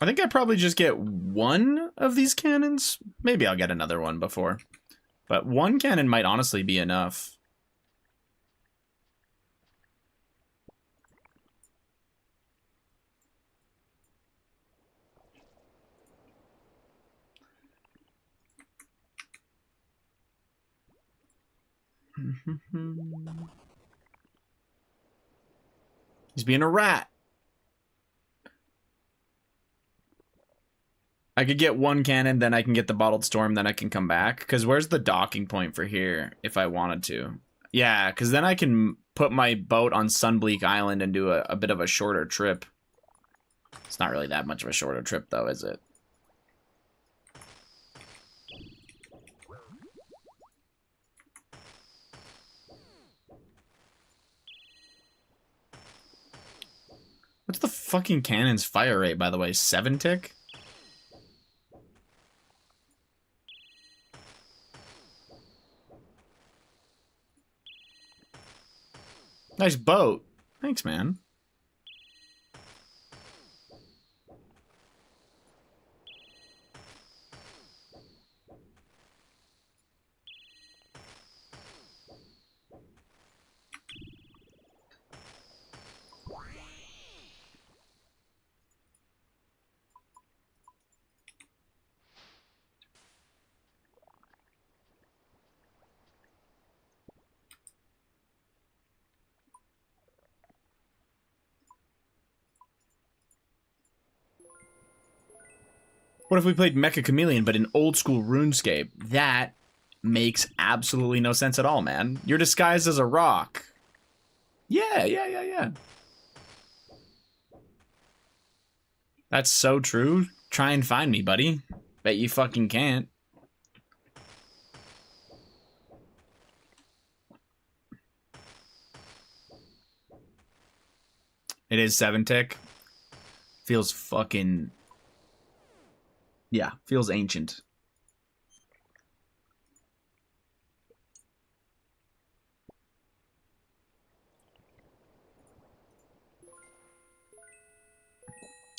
I think I probably just get one of these cannons. Maybe I'll get another one before. But one cannon might honestly be enough. He's being a rat. I could get one cannon, then I can get the Bottled Storm, then I can come back. Because where's the docking point for here, if I wanted to? Yeah, because then I can put my boat on Sunbleak Island and do a bit of a shorter trip. It's not really that much of a shorter trip, though, is it? What's the fucking cannon's fire rate, by the way? 7 tick? Nice boat. Thanks, man. What if we played Mecha Chameleon, but in old school RuneScape? That makes absolutely no sense at all, man. You're disguised as a rock. Yeah. That's so true. Try and find me, buddy. Bet you fucking can't. It is 7 tick. Feels fucking... Yeah, feels ancient.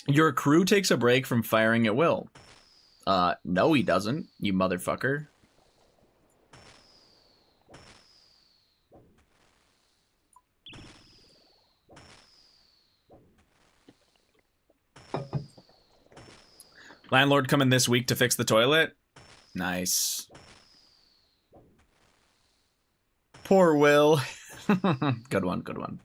Your crew takes a break from firing at will. No he doesn't, you motherfucker. Landlord coming this week to fix the toilet? Nice. Poor Will. Good one.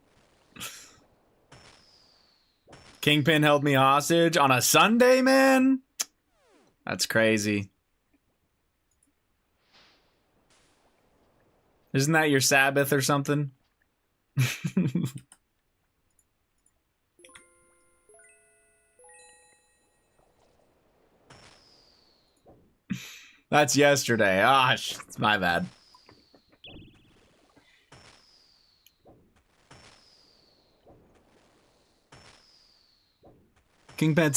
Kingpin held me hostage on a Sunday, man? That's crazy. Isn't that your Sabbath or something? That's yesterday. Ah, it's my bad. Kingpin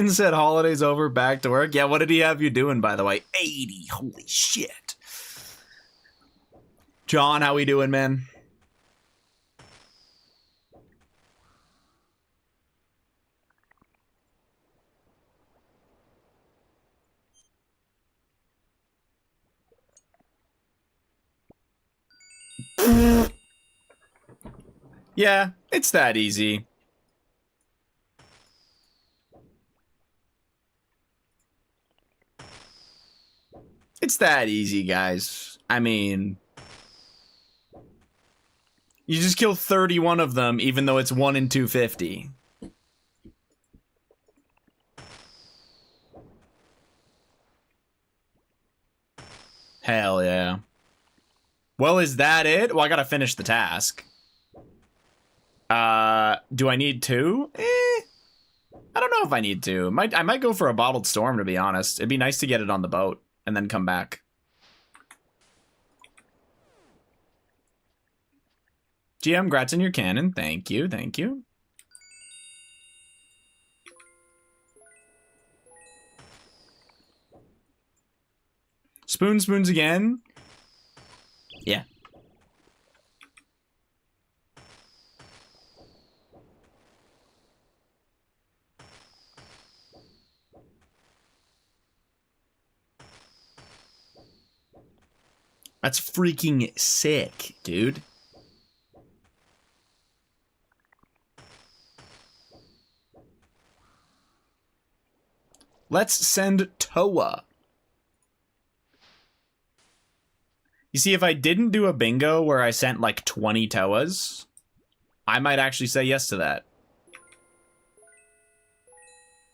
said holidays over, back to work. Yeah, what did he have you doing, by the way? 80. Holy shit. John, how we doing, man? Yeah, it's that easy. It's that easy, guys. I mean, you just kill 31 of them, even though it's 1 in 250. Hell yeah. Well, is that it? Well, I gotta finish the task. Do I need 2? I don't know if I need to. I might go for a bottled storm, to be honest. It'd be nice to get it on the boat and then come back. GM, grats in your cannon. Thank you, thank you. Spoons again. Yeah. That's freaking sick, dude. Let's send Toa. You see, if I didn't do a bingo where I sent like 20 Toas, I might actually say yes to that.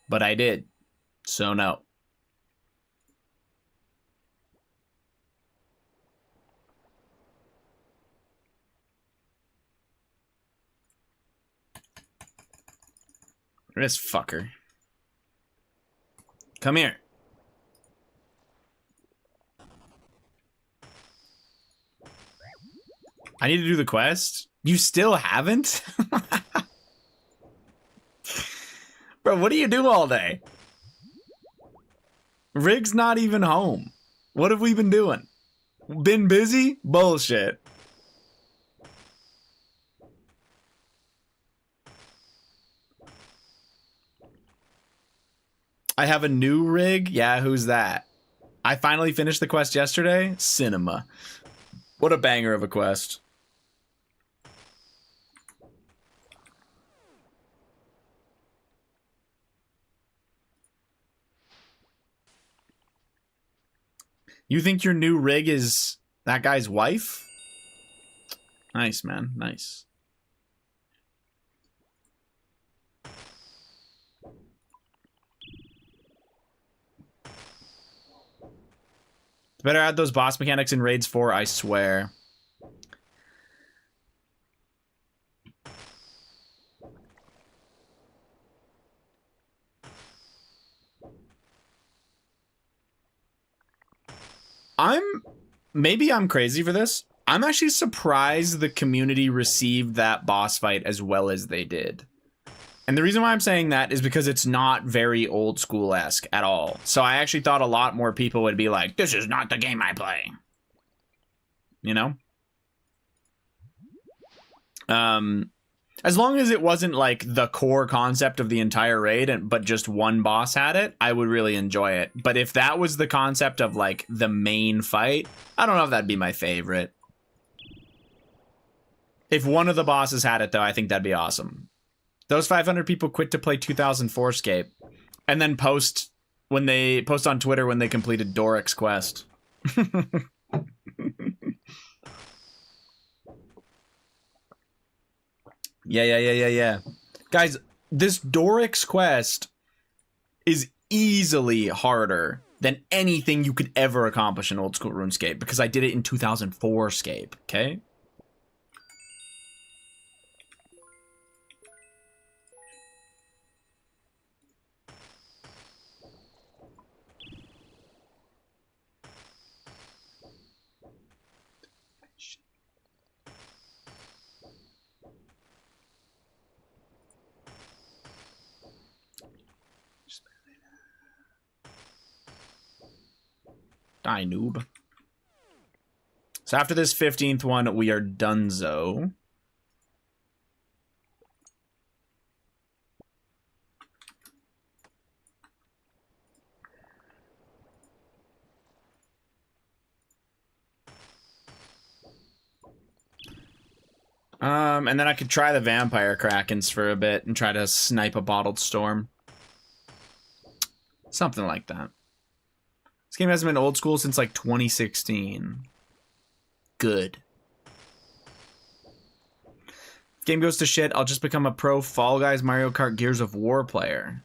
But I did. So no. This fucker. Come here. I need to do the quest? You still haven't? Bro, what do you do all day? Rig's not even home. What have we been doing? Been busy? Bullshit. I have a new rig? Yeah, who's that? I finally finished the quest yesterday? Cinema. What a banger of a quest. You think your new rig is that guy's wife? Nice, man. Nice. Better add those boss mechanics in Raids 4, I swear. Maybe I'm crazy for this. I'm actually surprised the community received that boss fight as well as they did. And the reason why I'm saying that is because it's not very old school-esque at all. So I actually thought a lot more people would be like, this is not the game I play. You know? As long as it wasn't like the core concept of the entire raid, but just one boss had it, I would really enjoy it. But if that was the concept of like the main fight, I don't know if that'd be my favorite. If one of the bosses had it though, I think that'd be awesome. Those 500 people quit to play 2004 Scape and then post on Twitter when they completed Doric's quest. Yeah. Guys, this Doric's quest is easily harder than anything you could ever accomplish in old school RuneScape because I did it in 2004 Scape, okay? Die, noob. So after this 15th one, we are donezo. And then I could try the Vampire Krakens for a bit and try to snipe a Bottled Storm. Something like that. This game hasn't been old school since like 2016. Good. Game goes to shit, I'll just become a pro Fall Guys Mario Kart Gears of War player.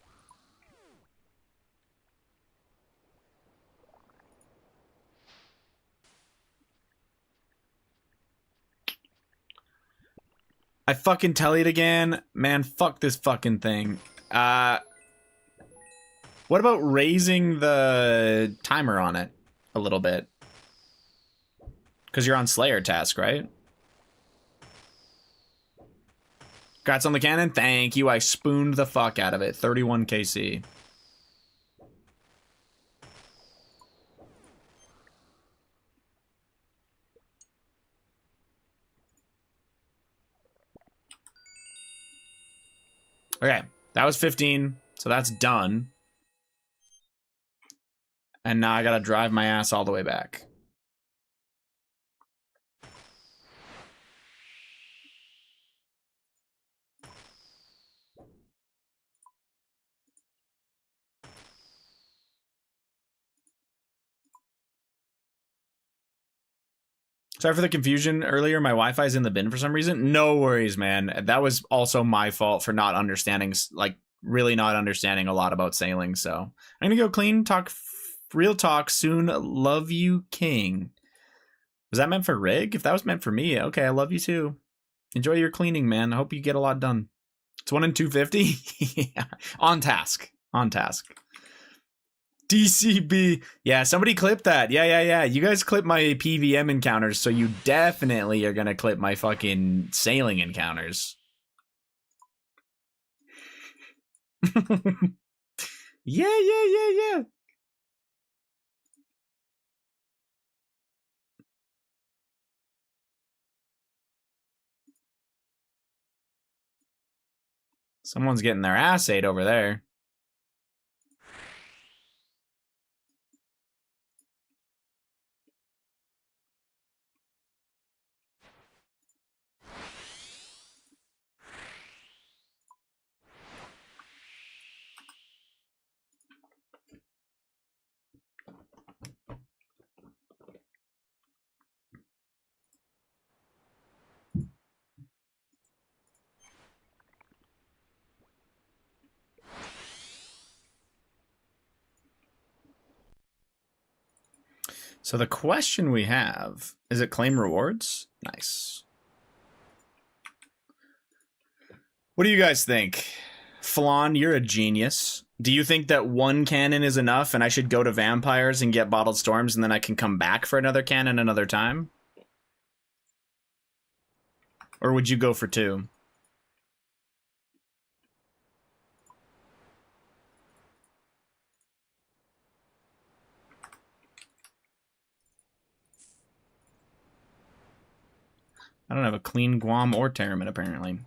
I fucking tell it again. Man, fuck this fucking thing. What about raising the timer on it a little bit? Because you're on Slayer task, right? Congrats on the cannon. Thank you. I spooned the fuck out of it. 31 KC. Okay, that was 15, so that's done. And now I gotta drive my ass all the way back. Sorry for the confusion earlier. My Wi-Fi's in the bin for some reason. No worries, man. That was also my fault for not understanding, like, really not understanding a lot about sailing. So I'm gonna go clean, talk real talk soon. Love you, King. Was that meant for Rig? If that was meant for me, okay, I love you too. Enjoy your cleaning, man. I hope you get a lot done. It's 1 in 250. Yeah. On task. On task. DCB. Yeah, somebody clip that. Yeah. You guys clip my PVM encounters, so you definitely are gonna clip my fucking sailing encounters. Yeah. Someone's getting their ass ate over there. So the question we have, is it claim rewards? Nice. What do you guys think? Flan, you're a genius. Do you think that one cannon is enough and I should go to vampires and get bottled storms and then I can come back for another cannon another time? Or would you go for 2? I don't have a clean Guam or Terramid, apparently.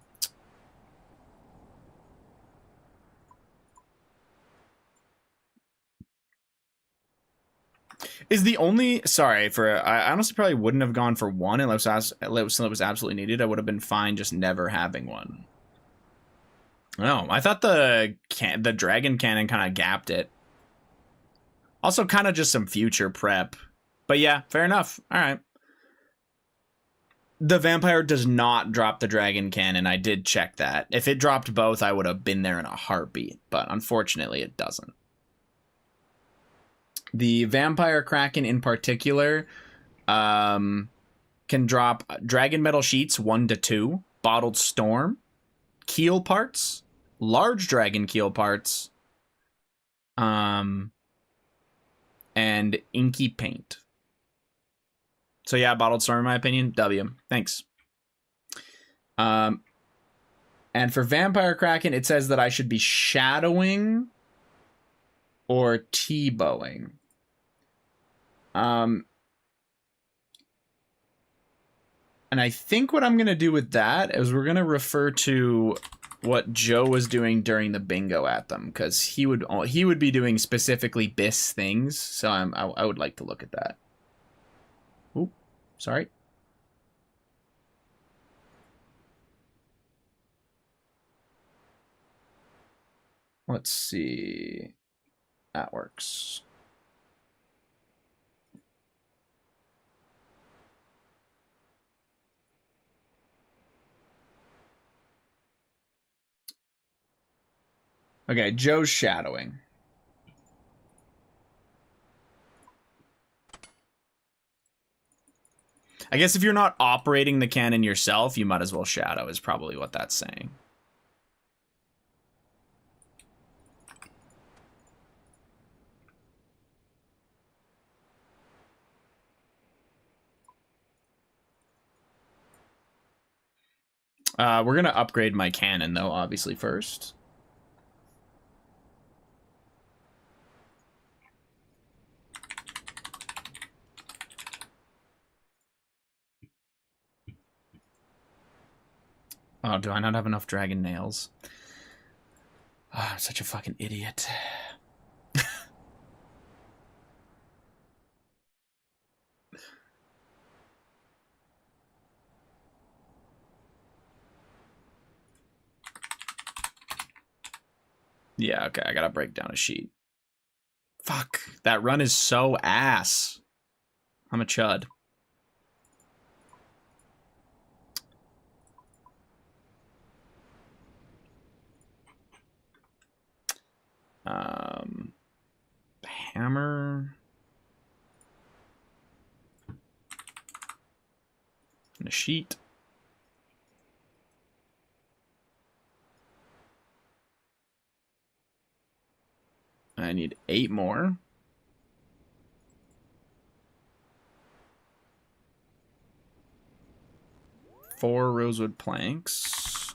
Is the only... Sorry, I honestly probably wouldn't have gone for 1 unless it was absolutely needed. I would have been fine just never having one. No, I thought the dragon cannon kind of gapped it. Also kind of just some future prep. But yeah, fair enough. All right. The vampire does not drop the dragon cannon. I did check that. If it dropped both, I would have been there in a heartbeat. But unfortunately, it doesn't. The vampire kraken in particular can drop dragon metal sheets 1 to 2, bottled storm, keel parts, large dragon keel parts, and inky paint. So yeah, bottled storm in my opinion. W. Thanks. And for vampire kraken, it says that I should be shadowing or T-bowing. And I think what I'm going to do with that is we're going to refer to what Joe was doing during the bingo at them, because he would be doing specifically BIS things. So I would like to look at that. Oop, sorry. Let's see. That works. Okay, Joe's shadowing. I guess if you're not operating the cannon yourself, you might as well shadow, is probably what that's saying. We're going to upgrade my cannon, though, obviously, first. Oh, do I not have enough dragon nails? Oh, I'm such a fucking idiot. Yeah, okay, I gotta break down a sheet. Fuck, that run is so ass. I'm a chud. Hammer. And a sheet. I need 8 more. 4 rosewood planks.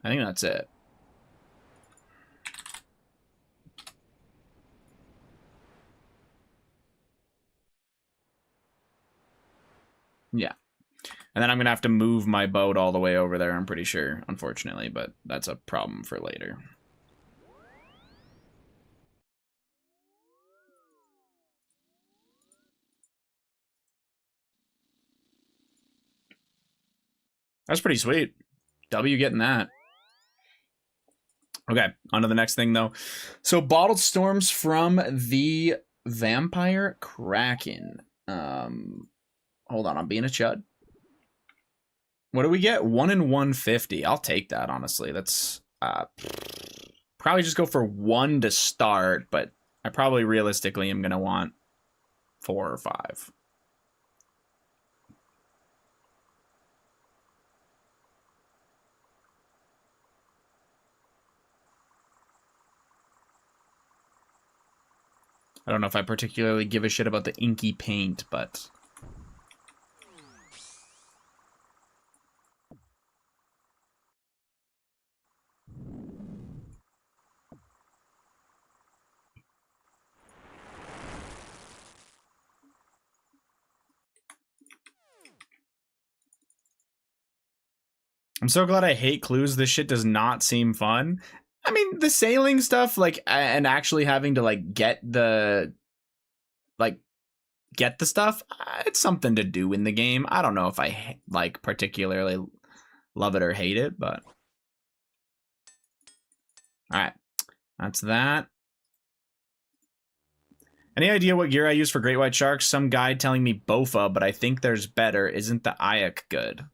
I think that's it. Yeah. And then I'm going to have to move my boat all the way over there, I'm pretty sure, unfortunately, but that's a problem for later. That's pretty sweet. W getting that. Okay, on to the next thing, though. So, bottled storms from the Vampire Kraken. Hold on, I'm being a chud. What do we get? 1 in 150. I'll take that, honestly. That's probably just go for 1 to start, but I probably realistically am going to want 4 or 5. I don't know if I particularly give a shit about the inky paint, but... I'm so glad I hate clues. This shit does not seem fun. I mean, the sailing stuff, like, and actually having to, like, get the stuff, it's something to do in the game. I don't know if I, like, particularly love it or hate it, but... Alright, that's that. Any idea what gear I use for great white sharks? Some guy telling me Bofa, but I think there's better. Isn't the Ayak good?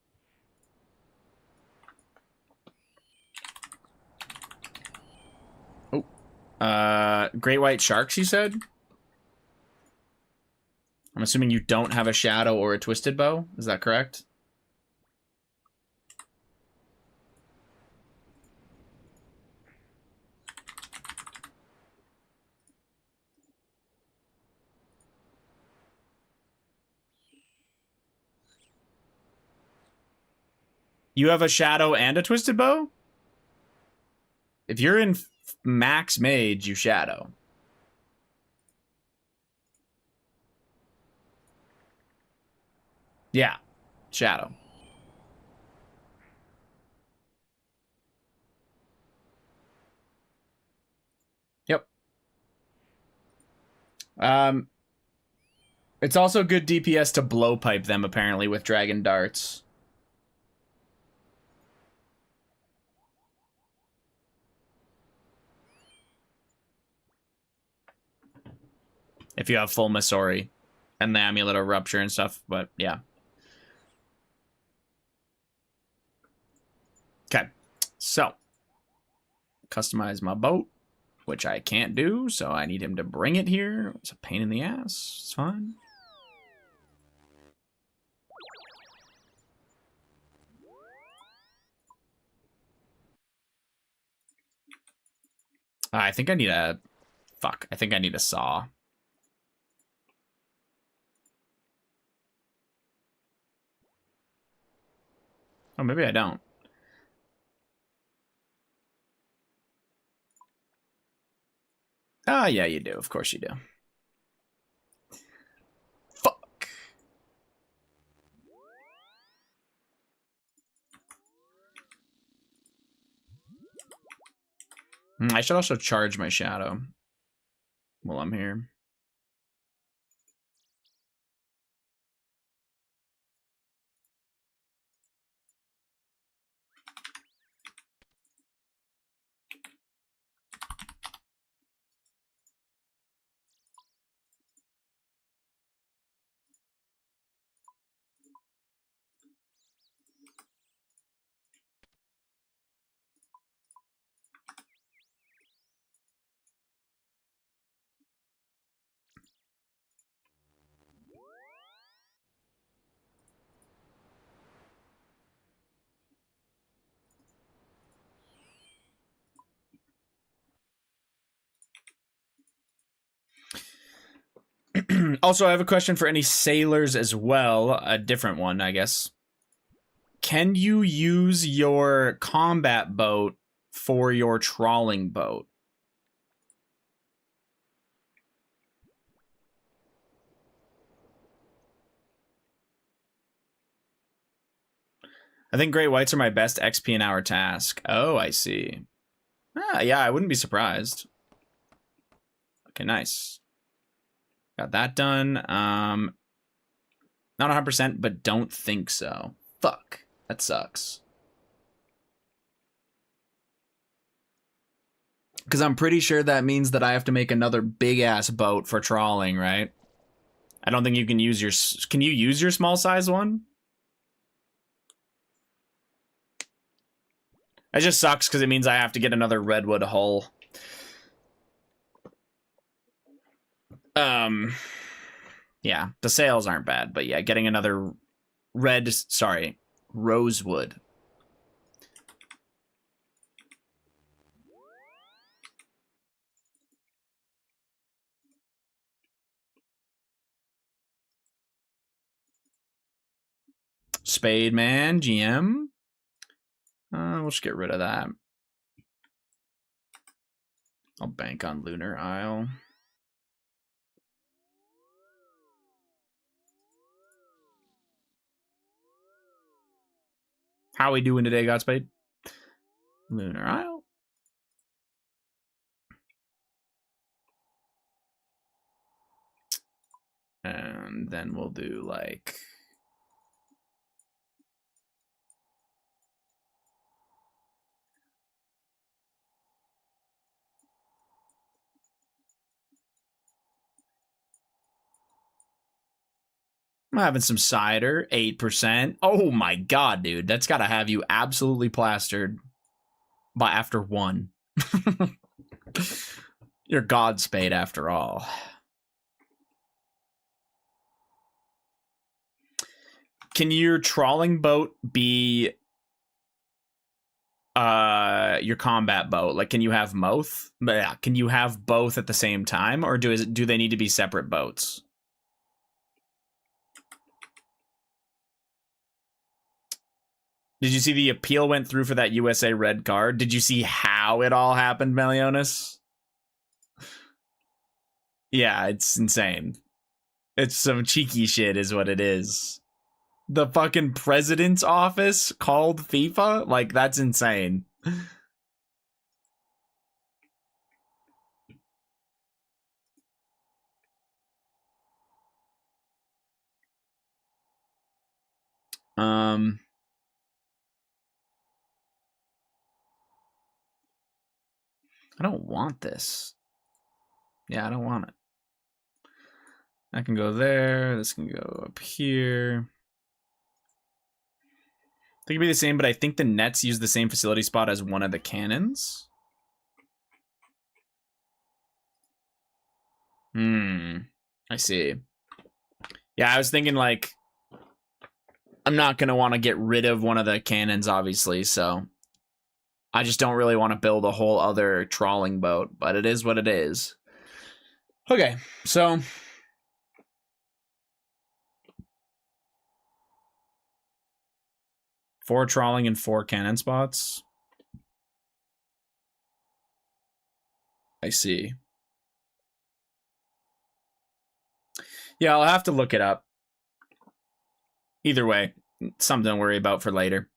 Oh. Great white sharks, you said? I'm assuming you don't have a shadow or a twisted bow. Is that correct? You have a shadow and a twisted bow? If you're in max mage, you shadow. Yeah. Shadow. Yep. It's also good DPS to blow pipe them, apparently, with dragon darts. If you have full Masori and the Amulet of Rupture and stuff, but yeah. Okay, so customize my boat, which I can't do, so I need him to bring it here. It's a pain in the ass. It's fine. I think I need a... Fuck, I think I need a saw. Oh, maybe I don't. Ah, yeah, you do. Of course you do. Fuck. I should also charge my shadow while I'm here. Also, I have a question for any sailors as well. A different one, I guess. Can you use your combat boat for your trawling boat? I think Great Whites are my best XP an hour task. Oh, I see. Ah, yeah, I wouldn't be surprised. Okay, nice. Got that done. Not 100%, but don't think so. Fuck. That sucks. Because I'm pretty sure that means that I have to make another big-ass boat for trawling, right? I don't think you can use your... Can you use your small-size one? It just sucks because it means I have to get another redwood hull. Yeah, the sails aren't bad, but yeah, getting another rosewood. Spade man, GM. We'll just get rid of that. I'll bank on Lunar Isle. How we doing today, Godspeed? Lunar Isle. And then we'll do like... I'm having some cider, 8%. Oh my god, dude. That's got to have you absolutely plastered by after one. You're Godspeed after all. Can your trawling boat be your combat boat? Like, can you have both? Yeah, can you have both at the same time, or do they need to be separate boats? Did you see the appeal went through for that USA red card? Did you see how it all happened, Melionas? Yeah, it's insane. It's some cheeky shit is what it is. The fucking president's office called FIFA? Like, that's insane. Um, I don't want this. Yeah, I don't want it. I can go there. This can go up here. They could be the same, but I think the Nets use the same facility spot as one of the cannons. I see. Yeah, I was thinking like I'm not going to want to get rid of one of the cannons, obviously, so I just don't really want to build a whole other trawling boat, but it is what it is. Okay, so 4 trawling and 4 cannon spots. I see. Yeah, I'll have to look it up. Either way, something to worry about for later.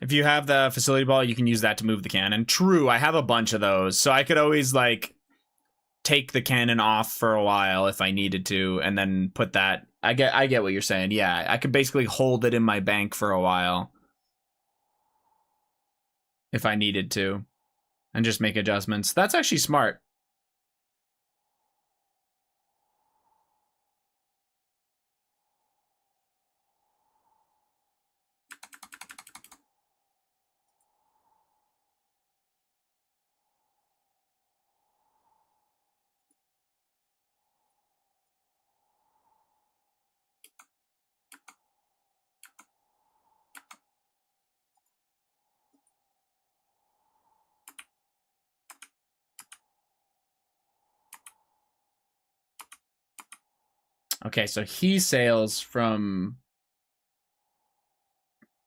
If you have the facility ball, you can use that to move the cannon. True, I have a bunch of those, so I could always like take the cannon off for a while if I needed to, and then put that. I get what you're saying. Yeah, I could basically hold it in my bank for a while if I needed to, and just make adjustments. That's actually smart. Okay, so he sails from.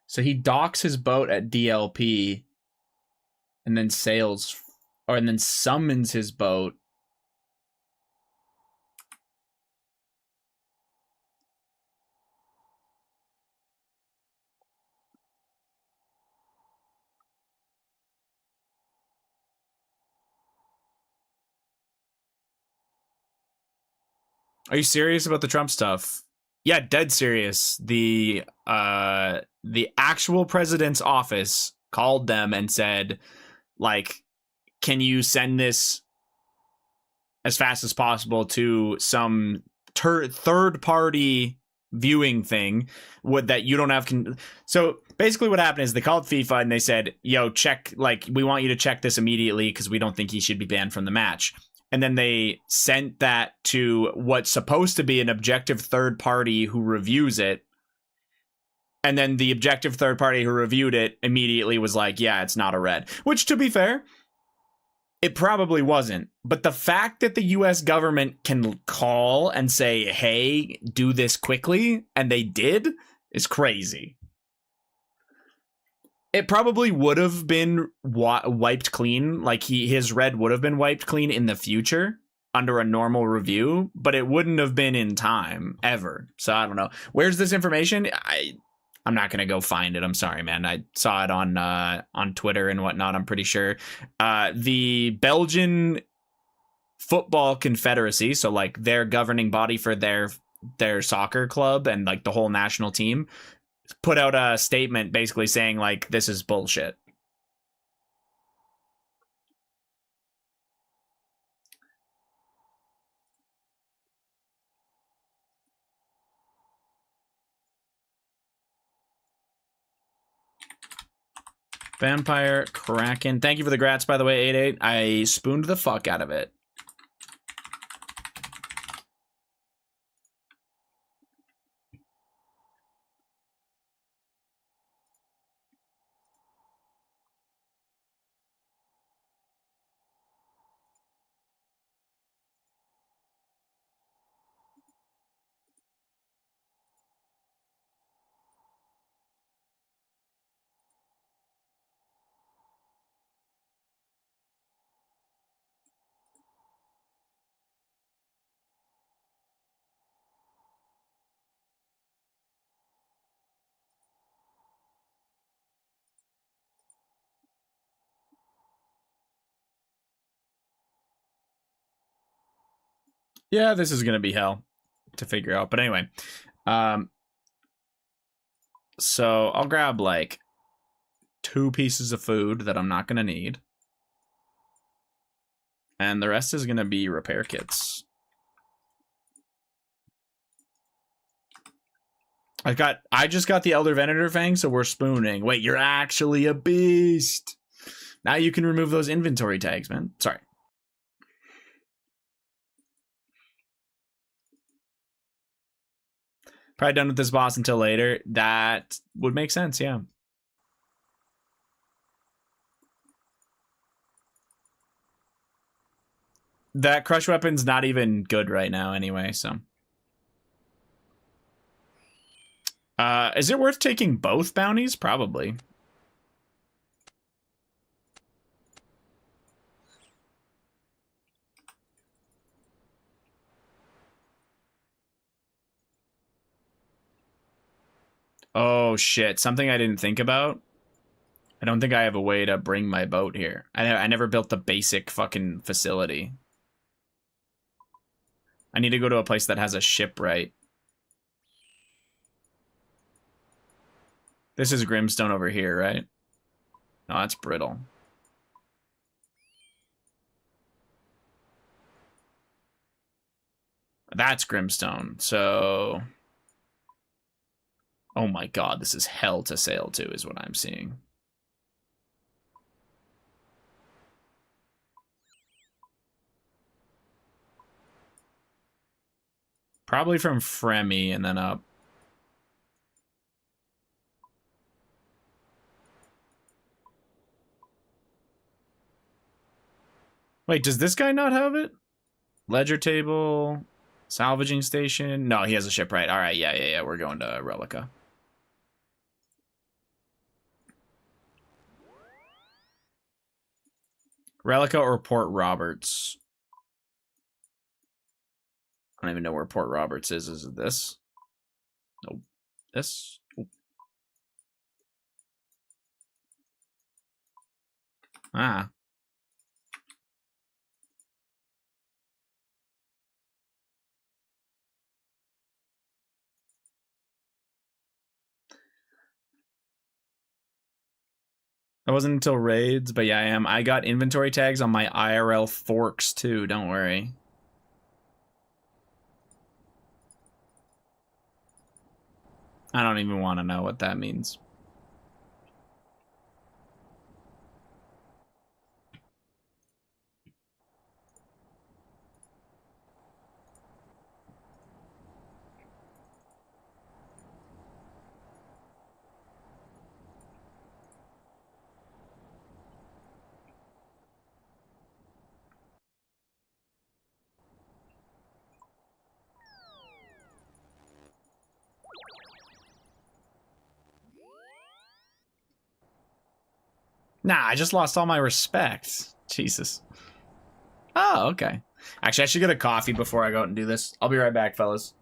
So he docks his boat at DLP, and then sails, and then summons his boat. Are you serious about the Trump stuff? Yeah, dead serious. The actual president's office called them and said, like, can you send this as fast as possible to some third party viewing thing would that you don't have so basically what happened is they called FIFA and they said, yo, check, like, we want you to check this immediately because we don't think he should be banned from the match. And then they sent that to what's supposed to be an objective third party who reviews it. And then the objective third party who reviewed it immediately was like, yeah, it's not a red. Which, to be fair, it probably wasn't. But the fact that the US government can call and say, hey, do this quickly, and they did, is crazy. It probably would have been wiped clean. Like, his red would have been wiped clean in the future under a normal review, but it wouldn't have been in time, ever. So I don't know. Where's this information? I'm not gonna go find it. I'm sorry, man. I saw it on Twitter and whatnot. I'm pretty sure the Belgian Football Confederacy, so like their governing body for their soccer club and like the whole national team, put out a statement basically saying like this is bullshit. Vampire Kraken. Thank you for the grats, by the way, 88. I spooned the fuck out of it. Yeah, this is gonna be hell to figure out. But anyway, um, so I'll grab like 2 pieces of food that I'm not gonna need, and the rest is gonna be repair kits. I just got the Elder Venator Fang, so we're spooning. Wait, you're actually a beast. Now you can remove those inventory tags, man. Sorry. Probably done with this boss until later. That would make sense, yeah. That crush weapon's not even good right now anyway, so. Is it worth taking both bounties? Probably. Oh shit, something I didn't think about. I don't think I have a way to bring my boat here. I never built the basic fucking facility. I need to go to a place that has a shipwright. This is Grimstone over here, right? No, that's brittle. That's Grimstone. So, oh my god, this is hell to sail to, is what I'm seeing. Probably from Fremy and then up. Wait, does this guy not have it? Ledger table, salvaging station. No, he has a shipwright. All right, yeah. We're going to Relica. Relica or Port Roberts? I don't even know where Port Roberts is. Is it this? Nope. This? Nope. Ah. It wasn't until raids, but yeah, I am. I got inventory tags on my IRL forks too, don't worry. I don't even want to know what that means. Nah, I just lost all my respect. Jesus. Oh, okay. Actually, I should get a coffee before I go out and do this. I'll be right back, fellas.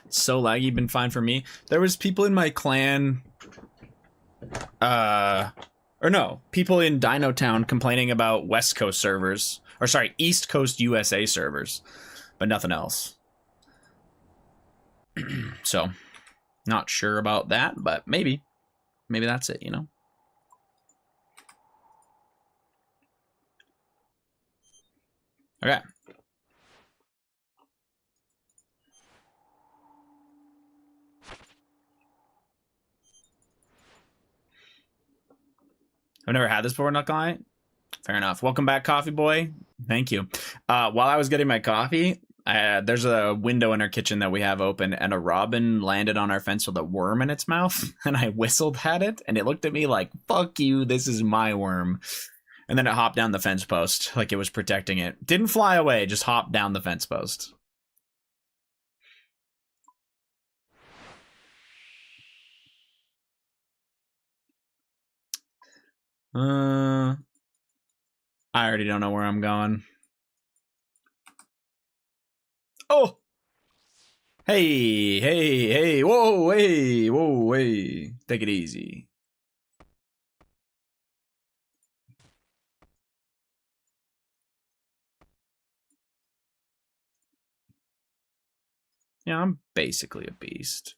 So laggy, been fine for me. There was people in my clan, or no, people in Dino Town complaining about West Coast servers, or sorry, East Coast USA servers, but nothing else. So, not sure about that, but maybe that's it, you know? Okay. I've never had this before, not gonna lie. Fair enough. Welcome back, Coffee Boy. Thank you. While I was getting my coffee, there's a window in our kitchen that we have open, and a robin landed on our fence with a worm in its mouth, and I whistled at it, and it looked at me like, fuck you, this is my worm. And then it hopped down the fence post like it was protecting it. Didn't fly away, just hopped down the fence post. I already don't know where I'm going. Oh! Hey, hey, hey, whoa, hey, whoa, hey. Take it easy. Yeah, I'm basically a beast.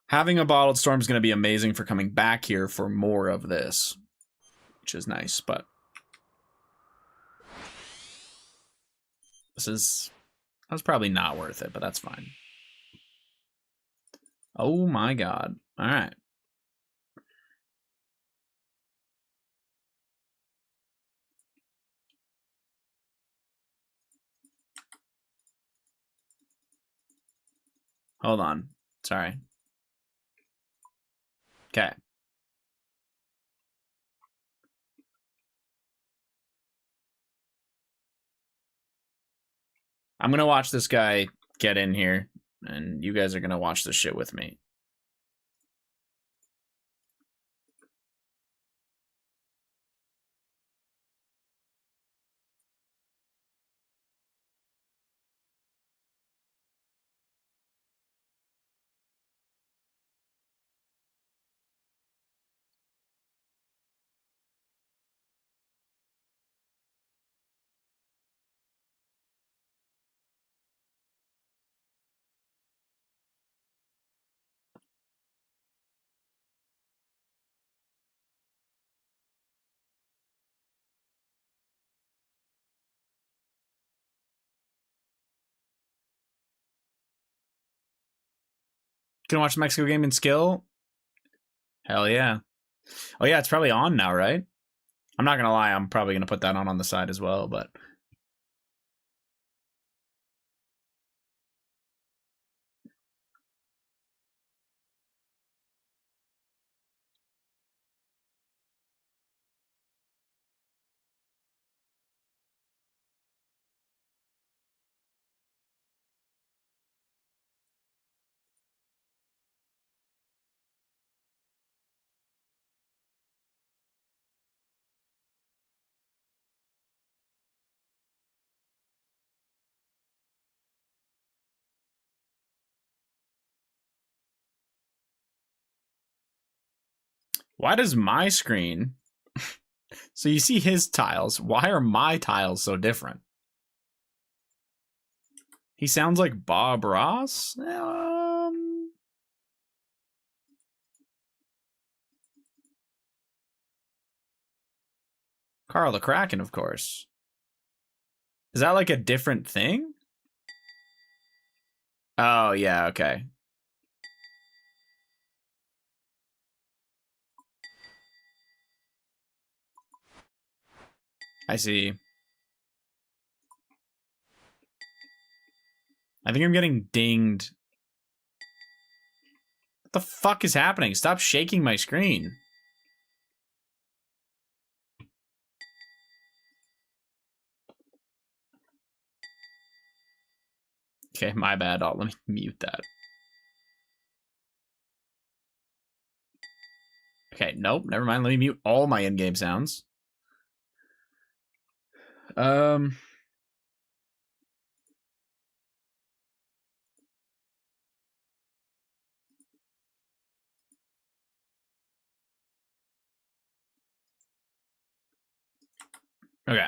Having a bottled storm is going to be amazing for coming back here for more of this, which is nice, but that's probably not worth it, but that's fine. Oh my god. All right. Hold on. Sorry. Okay. I'm going to watch this guy get in here, and you guys are going to watch this shit with me. Can watch the Mexico game in skill? Hell yeah. Oh yeah, it's probably on now, right? I'm not going to lie, I'm probably going to put that on the side as well, but Why does my screen... So you see his tiles. Why are my tiles so different? He sounds like Bob Ross? Carl the Kraken, of course. Is that like a different thing? Oh, yeah, okay. I see. I think I'm getting dinged. What the fuck is happening? Stop shaking my screen. Okay, my bad. Oh, let me mute that. Okay, nope, never mind. Let me mute all my in-game sounds. Okay.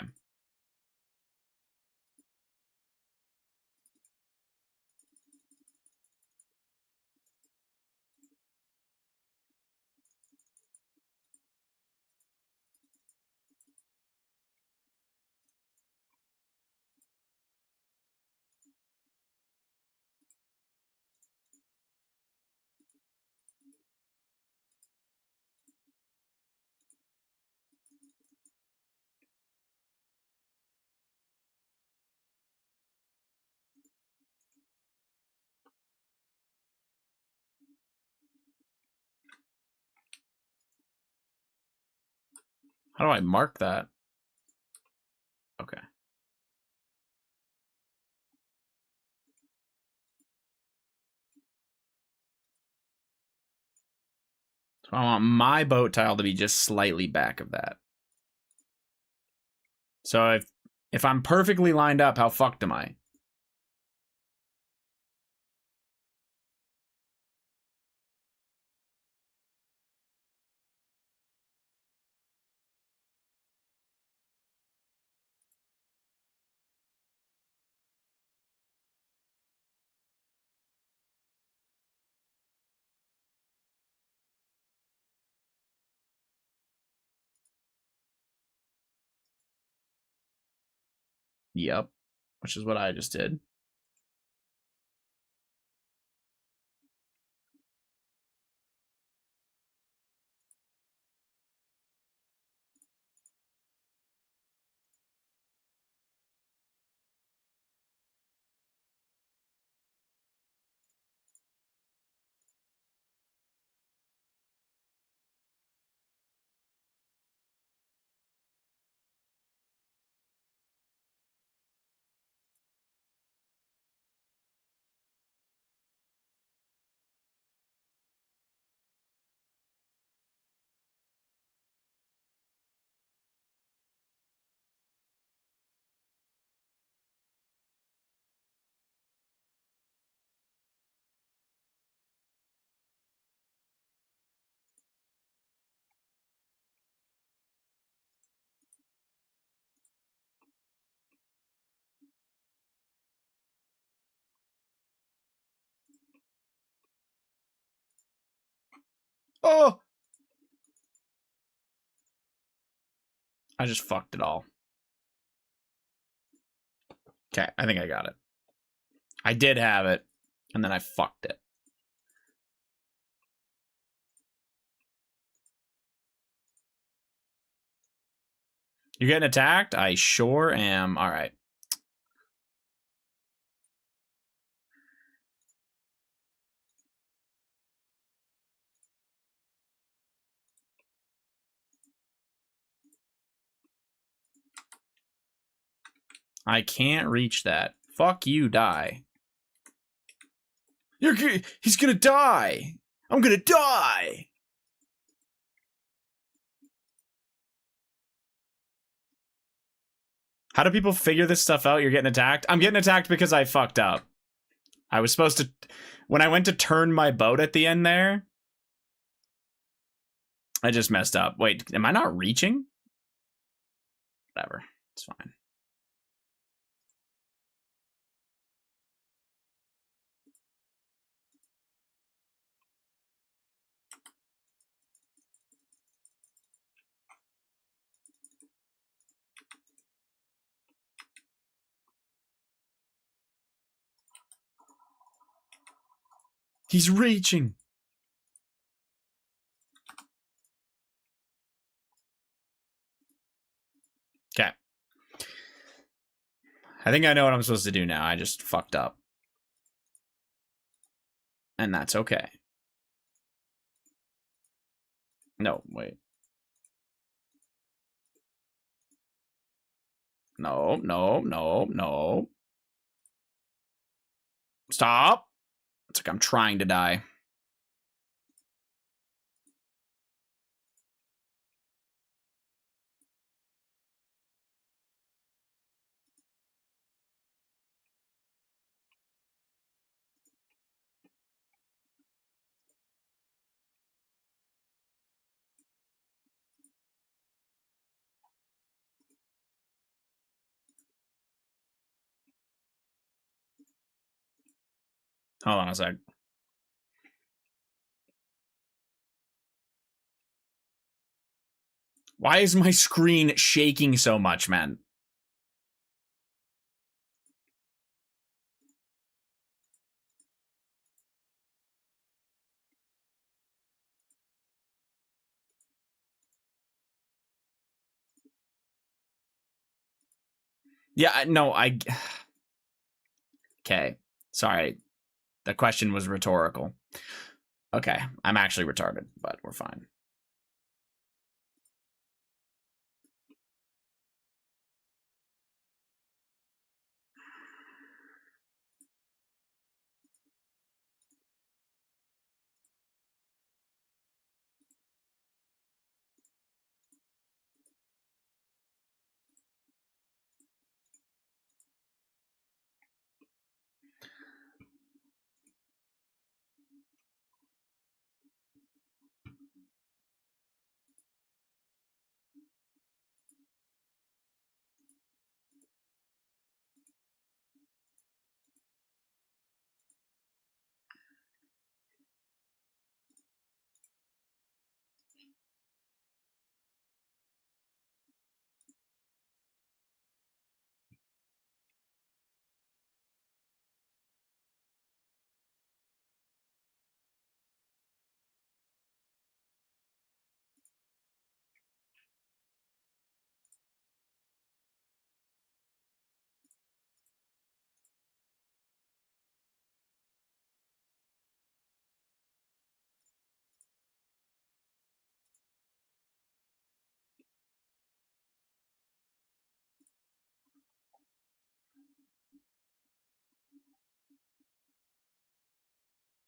How do I mark that? Okay. So I want my boat tile to be just slightly back of that. So if I'm perfectly lined up, how fucked am I? Yep. Which is what I just did. Oh! I just fucked it all. Okay, I think I got it. I did have it, and then I fucked it. You getting attacked? I sure am. All right. I can't reach that. Fuck you, die. He's gonna die. I'm gonna die. How do people figure this stuff out? You're getting attacked? I'm getting attacked because I fucked up. I was supposed to... When I went to turn my boat at the end there... I just messed up. Wait, am I not reaching? Whatever. It's fine. He's reaching. Okay. I think I know what I'm supposed to do now. I just fucked up. And that's okay. No, wait. No, no, no, no. Stop. It's like I'm trying to die. Hold on a sec. Why is my screen shaking so much, man? Yeah, no, I... Okay, sorry. The question was rhetorical. Okay, I'm actually retarded, but we're fine.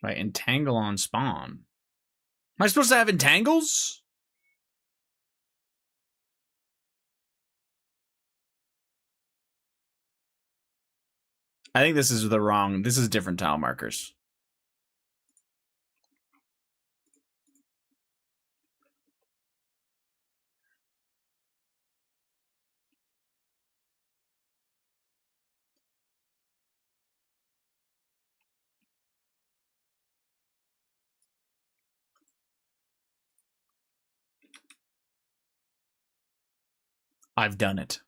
Right, entangle on spawn. Am I supposed to have entangles? I think this is the wrong... This is different tile markers. I've done it.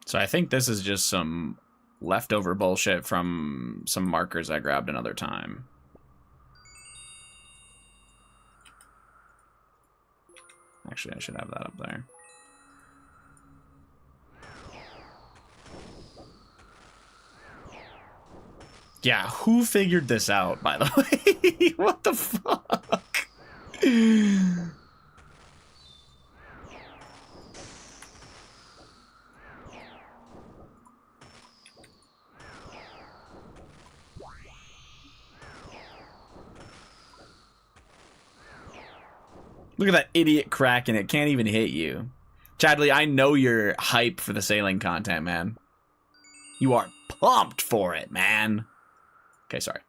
So I think this is just some leftover bullshit from some markers I grabbed another time. Actually, I should have that up there. Yeah, who figured this out, by the way? What the fuck? Look at that idiot cracking it. Can't even hit you. Chadley, I know you're hype for the sailing content, man. You are pumped for it, man. Okay, sorry.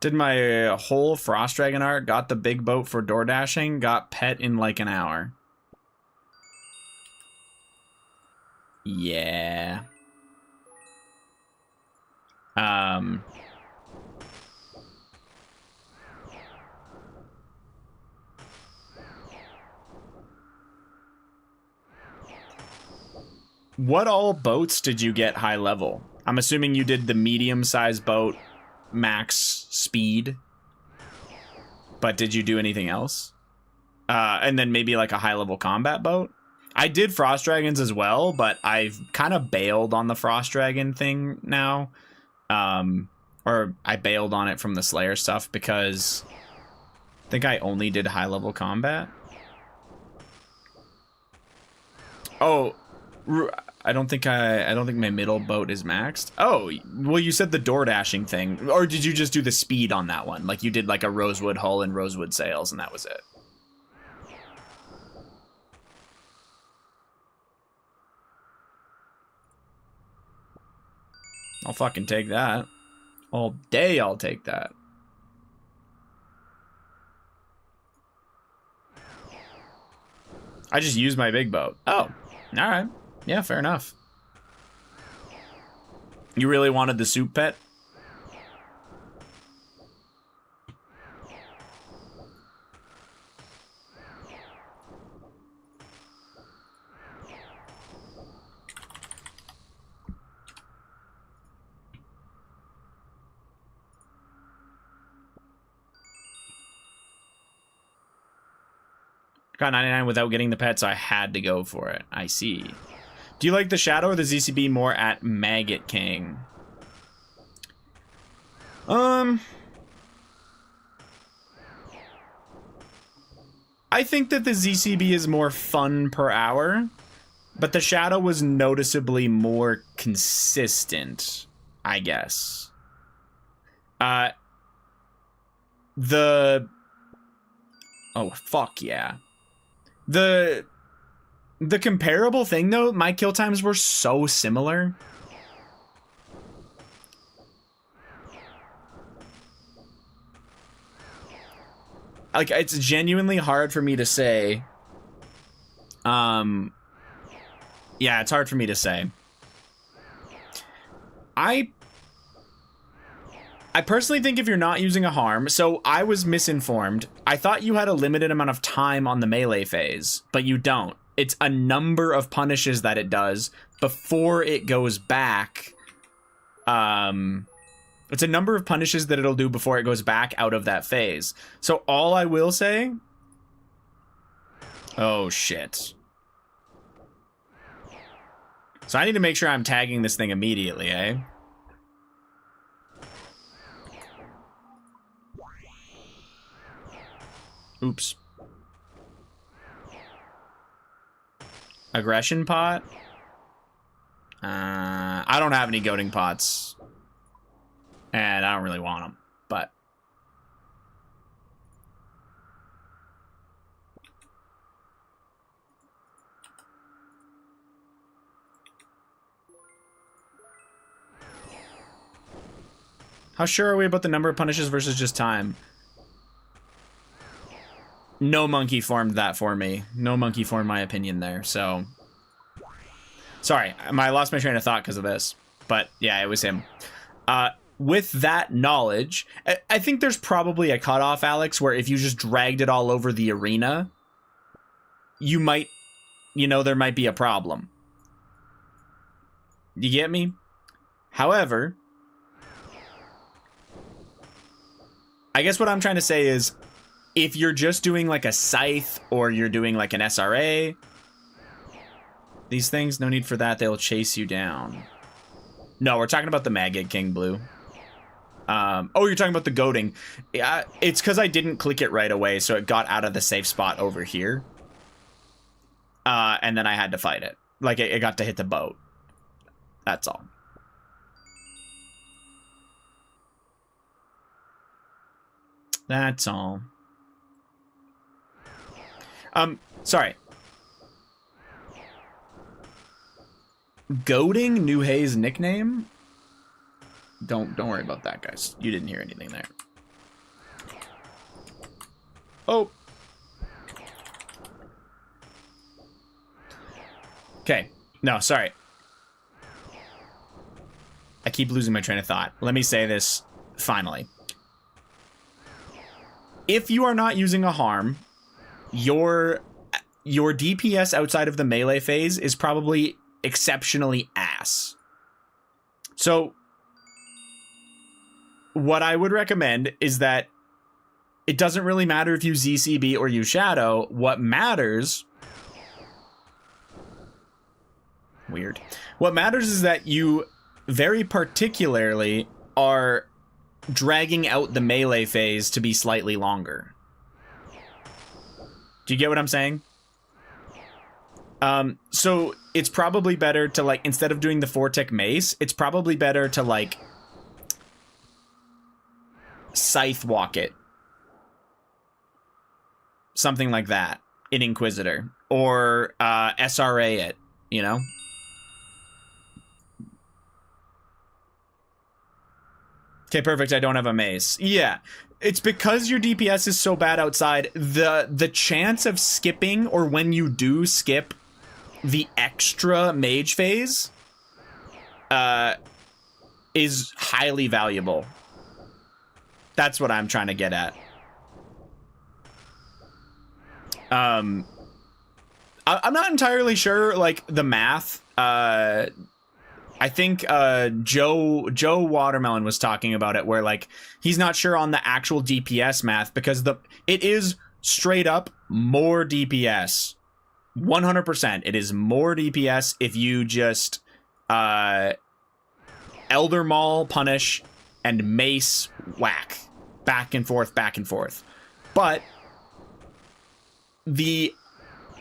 Did my whole Frost Dragon art, got the big boat for door dashing, got pet in like an hour. Yeah. What all boats did you get high level? I'm assuming you did the medium-sized boat max speed, but did you do anything else? And then maybe like a high-level combat boat? I did Frost Dragons as well, but I've kind of bailed on the Frost Dragon thing now. Or I bailed on it from the Slayer stuff because I think I only did high-level combat. Oh, I don't think my middle boat is maxed. Oh, well, you said the door dashing thing, or did you just do the speed on that one? Like you did like a rosewood hull and rosewood sails, and that was it. I'll fucking take that. All day I'll take that. I just used my big boat. Oh, all right. Yeah, fair enough. You really wanted the soup pet? Got 99 without getting the pet, so I had to go for it. I see. Do you like the Shadow or the ZCB more at Maggot King? I think that the ZCB is more fun per hour, but the Shadow was noticeably more consistent, I guess. Oh, fuck yeah. The comparable thing, though, my kill times were so similar. Like, it's genuinely hard for me to say. Yeah, it's hard for me to say. I personally think if you're not using a harm, so I was misinformed. I thought you had a limited amount of time on the melee phase, but you don't. It's a number of punishes that it does before it goes back. It's a number of punishes that it'll do before it goes back out of that phase. So all I will say... Oh, shit. So I need to make sure I'm tagging this thing immediately, eh? Oops. Aggression pot? I don't have any goading pots. And I don't really want them, but... How sure are we about the number of punishes versus just time? No monkey formed that for me. No monkey formed my opinion there, so... Sorry, I lost my train of thought because of this. But, yeah, it was him. With that knowledge, I think there's probably a cutoff, Alex, where if you just dragged it all over the arena, you might... You know, there might be a problem. You get me? However... I guess what I'm trying to say is, if you're just doing like a scythe or you're doing like an SRA, these things, no need for that. They'll chase you down. No, we're talking about the Maggot King Blue. Oh, you're talking about the goading. Yeah, it's because I didn't click it right away, so it got out of the safe spot over here. And then I had to fight it. Like, it got to hit the boat. That's all. That's all. Sorry. Goading Nuhei's nickname? Don't worry about that, guys. You didn't hear anything there. Oh. Okay. No, sorry. I keep losing my train of thought. Let me say this finally. If you are not using a harm, your DPS outside of the melee phase is probably exceptionally ass. So what I would recommend is that it doesn't really matter if you ZCB or you Shadow. What matters... Weird. What matters is that you very particularly are dragging out the melee phase to be slightly longer. Do you get what I'm saying? So it's probably better to, like, instead of doing the 4-tick mace, it's probably better to, like, scythe walk it. Something like that in Inquisitor. Or SRA it, you know? Okay, perfect. I don't have a mace. Yeah, it's because your DPS is so bad outside. The chance of skipping, or when you do skip the extra mage phase, is highly valuable. That's what I'm trying to get at. I'm not entirely sure, like, the math. I think Joe Watermelon was talking about it, where, like, he's not sure on the actual DPS math, because it is straight up more DPS. 100%. It is more DPS if you just Elder Maul punish and mace whack. Back and forth, back and forth. But the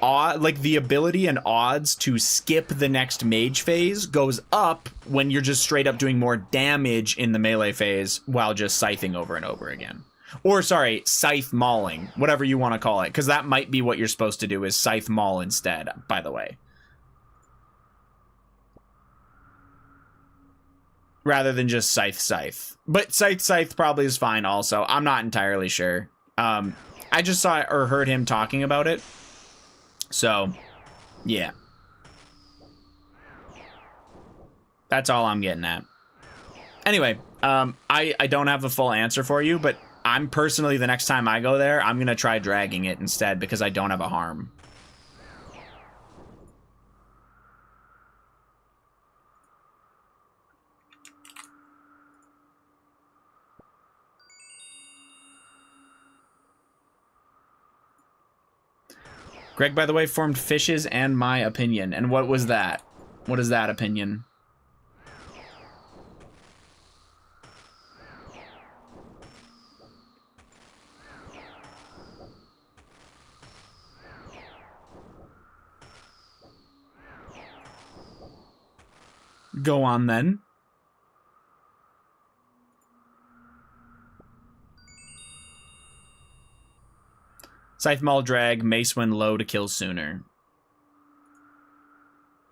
ability and odds to skip the next mage phase goes up when you're just straight up doing more damage in the melee phase while just scything over and over again. Or, sorry, scythe mauling, whatever you want to call it, because that might be what you're supposed to do, is scythe maul instead, by the way. Rather than just scythe. But scythe probably is fine also. I'm not entirely sure. I just saw or heard him talking about it. So, yeah. That's all I'm getting at. Anyway, I don't have a full answer for you, but I'm personally, the next time I go there, I'm going to try dragging it instead because I don't have a harm. Greg, by the way, formed Fishes and My Opinion. And what was that? What is that opinion? Go on, then. Scythe Maul drag, Mace when low to kill sooner.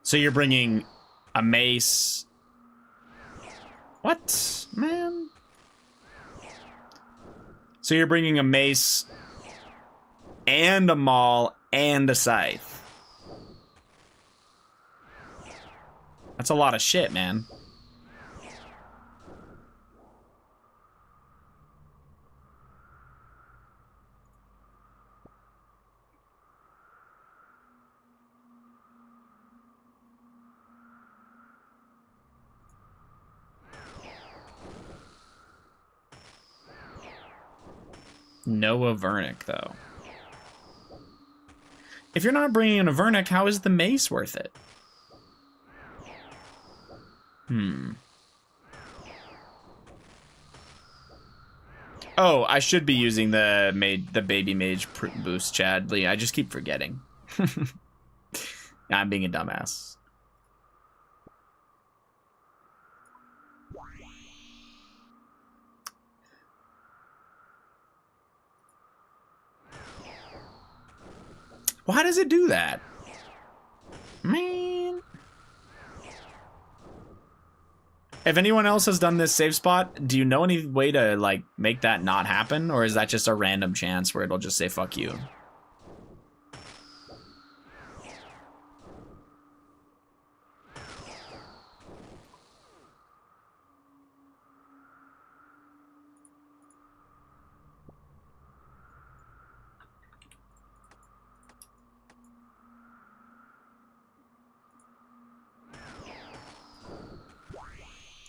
So you're bringing a mace. What, man? So you're bringing a mace and a maul and a scythe. That's a lot of shit, man. No Avernic, though. If you're not bringing in a Avernic, how is the mace worth it? Oh, I should be using the baby mage boost, Chad Lee. I just keep forgetting. I'm being a dumbass. Why does it do that? Man. If anyone else has done this save spot, do you know any way to, like, make that not happen? Or is that just a random chance where it'll just say, fuck you?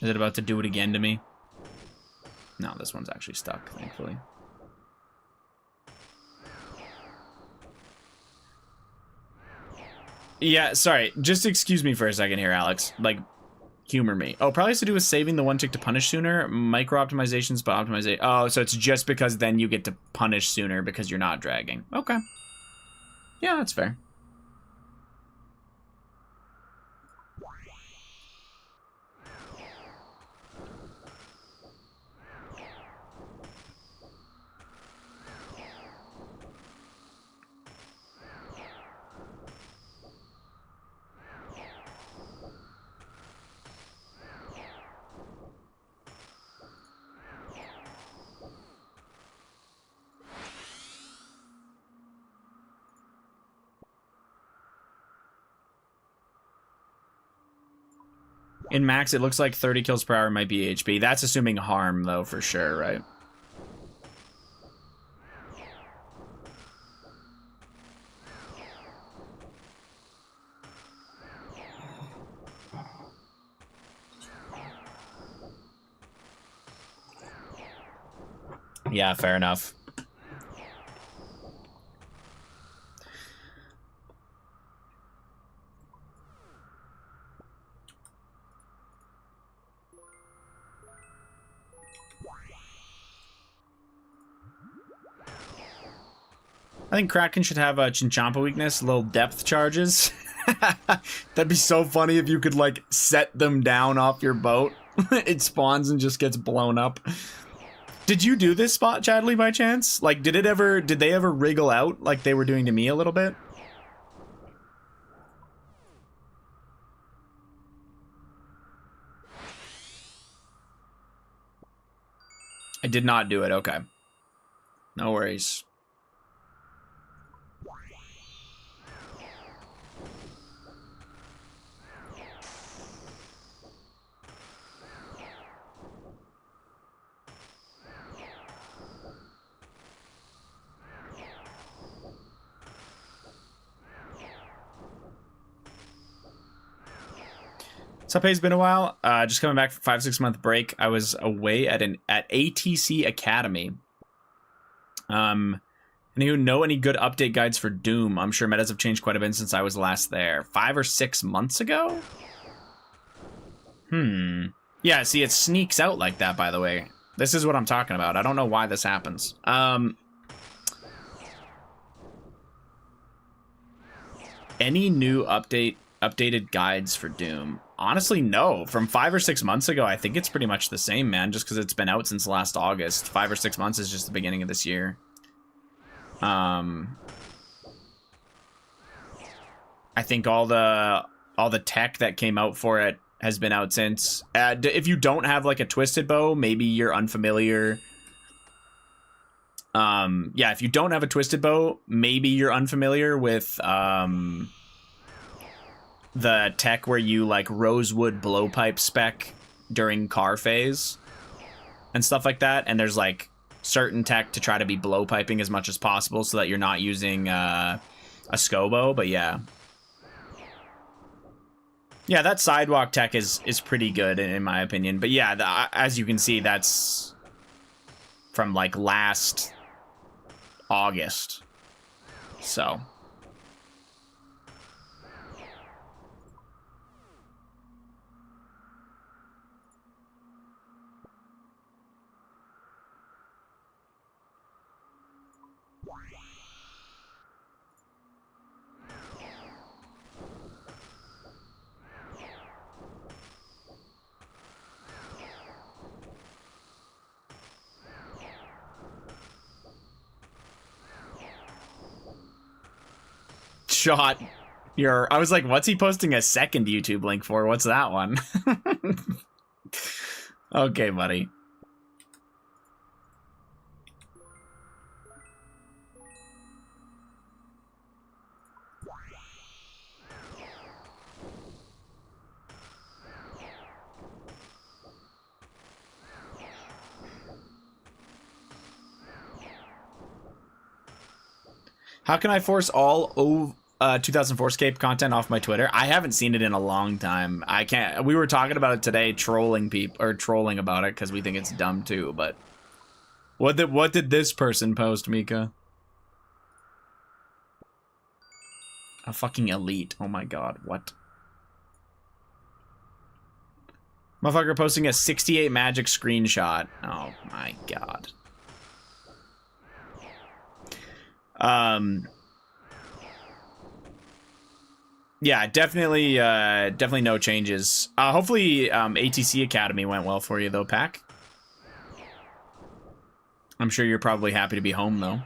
Is it about to do it again to me? No, this one's actually stuck, thankfully. Yeah, sorry. Just excuse me for a second here, Alex. Like, humor me. Oh, probably has to do with saving the one tick to punish sooner. Micro optimizations, but optimization. Oh, so it's just because then you get to punish sooner because you're not dragging. Okay. Yeah, that's fair. In max, it looks like 30 kills per hour might be HP. That's assuming harm, though, for sure, right? Yeah, fair enough. I think Kraken should have a Chinchompa weakness, little depth charges. That'd be so funny if you could, like, set them down off your boat. It spawns and just gets blown up. Did you do this spot, Chadley, by chance? Like, did they ever wriggle out like they were doing to me a little bit? I did not do it, okay. No worries. Supay's been a while. Just coming back from 5-6 month break. I was away at ATC Academy. And you know any good update guides for Doom? I'm sure metas have changed quite a bit since I was last there. 5 or 6 months ago? Yeah, see, it sneaks out like that, by the way. This is what I'm talking about. I don't know why this happens. Any new updated guides for Doom? Honestly, no. From 5 or 6 months ago, I think it's pretty much the same, man, just because it's been out since last August. 5 or 6 months is just the beginning of this year. I think all the tech that came out for it has been out since. If you don't have, like, a twisted bow, maybe you're unfamiliar. Yeah, if you don't have a twisted bow, maybe you're unfamiliar with the tech where you, like, rosewood blowpipe spec during car phase and stuff like that. And there's, like, certain tech to try to be blowpiping as much as possible so that you're not using a scobo. But yeah. Yeah, that sidewalk tech is pretty good in my opinion. But yeah, as you can see, that's from, like, last August. So. Shot your... I was like, what's he posting a second YouTube link for? What's that one? Okay, buddy. How can I force all 2004 Scape content off my Twitter? I haven't seen it in a long time. I can't. We were talking about it today, trolling people or trolling about it because we think it's dumb too. But what did this person post, Mika? A fucking elite. Oh my god, what? Motherfucker posting a 68 magic screenshot. Oh my god. Yeah, definitely no changes. Hopefully ATC Academy went well for you though, Pack. I'm sure you're probably happy to be home though.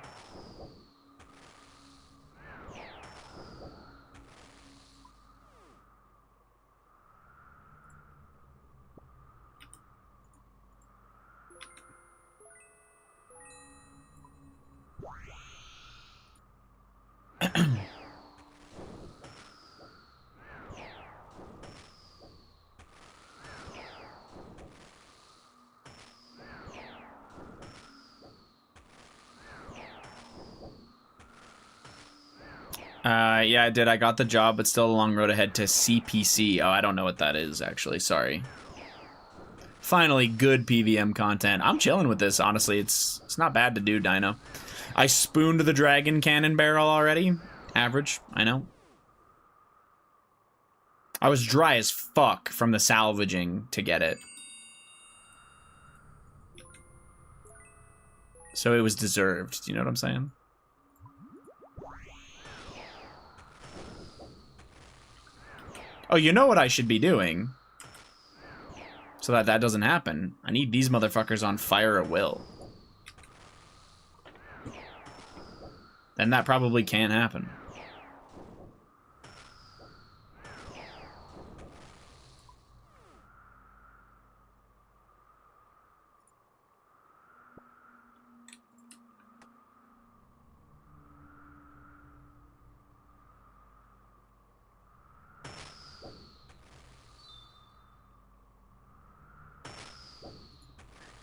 Yeah, I did. I got the job, but still a long road ahead to CPC. Oh, I don't know what that is, actually. Sorry. Finally, good PVM content. I'm chilling with this, honestly. It's not bad to do, Dino. I spooned the dragon cannon barrel already. Average, I know. I was dry as fuck from the salvaging to get it. So it was deserved. Do you know what I'm saying? Oh, you know what I should be doing? So that doesn't happen. I need these motherfuckers on fire at will. Then that probably can't happen.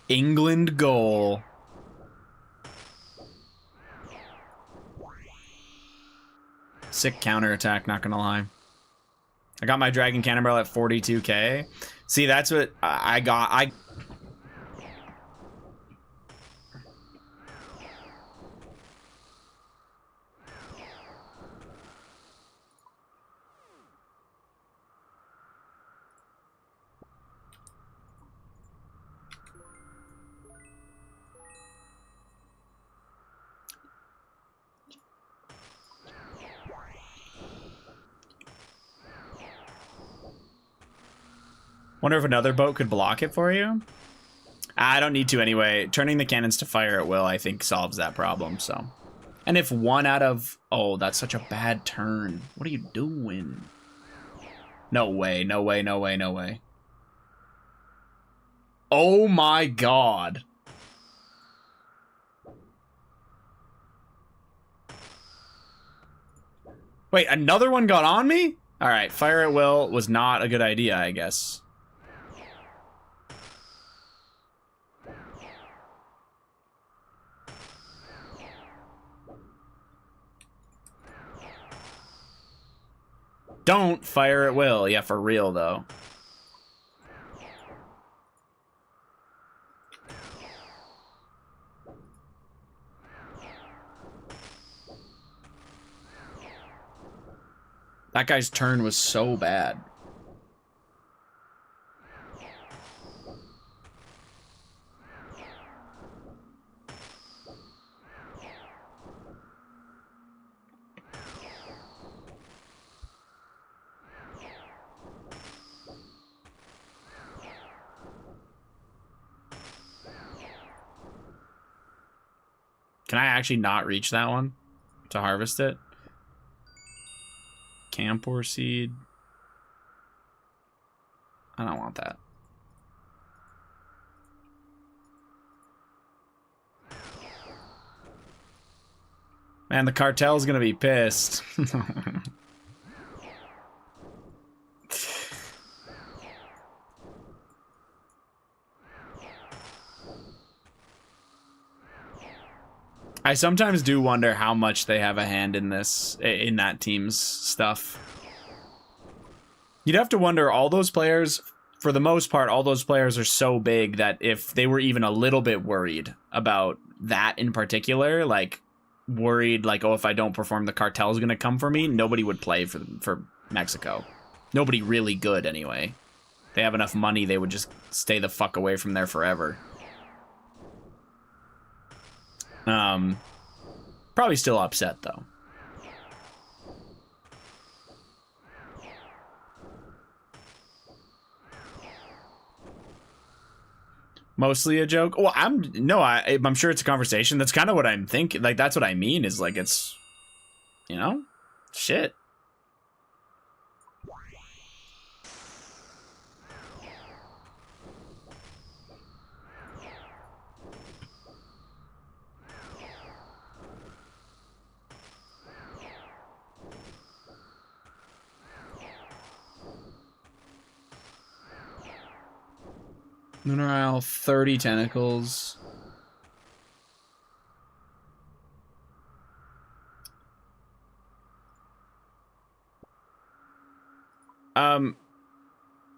England goal. Sick counterattack, not gonna lie. I got my Dragon Cannon Barrel at 42k. See, that's what I got. Wonder if another boat could block it for you? I don't need to anyway. Turning the cannons to fire at will, I think, solves that problem, so. And if one out of... Oh, that's such a bad turn. What are you doing? No way, no way, no way, no way. Oh my god. Wait, another one got on me? Alright, fire at will was not a good idea, I guess. Don't fire at will. Yeah, for real, though. That guy's turn was so bad. Can I actually not reach that one to harvest it? Campor seed. I don't want that. Man, the cartel's gonna be pissed. I sometimes do wonder how much they have a hand in this, in that team's stuff. You'd have to wonder, all those players, for the most part, all those players are so big that if they were even a little bit worried about that in particular, like worried like, oh, if I don't perform, the cartel's gonna come for me, nobody would play for Mexico. Nobody really good anyway. They have enough money, they would just stay the fuck away from there forever. Probably still upset though. Mostly a joke. Well, I'm sure it's a conversation. That's kind of what I'm thinking. Like, that's what I mean is like, it's, you know, shit. Lunar Isle, 30 tentacles.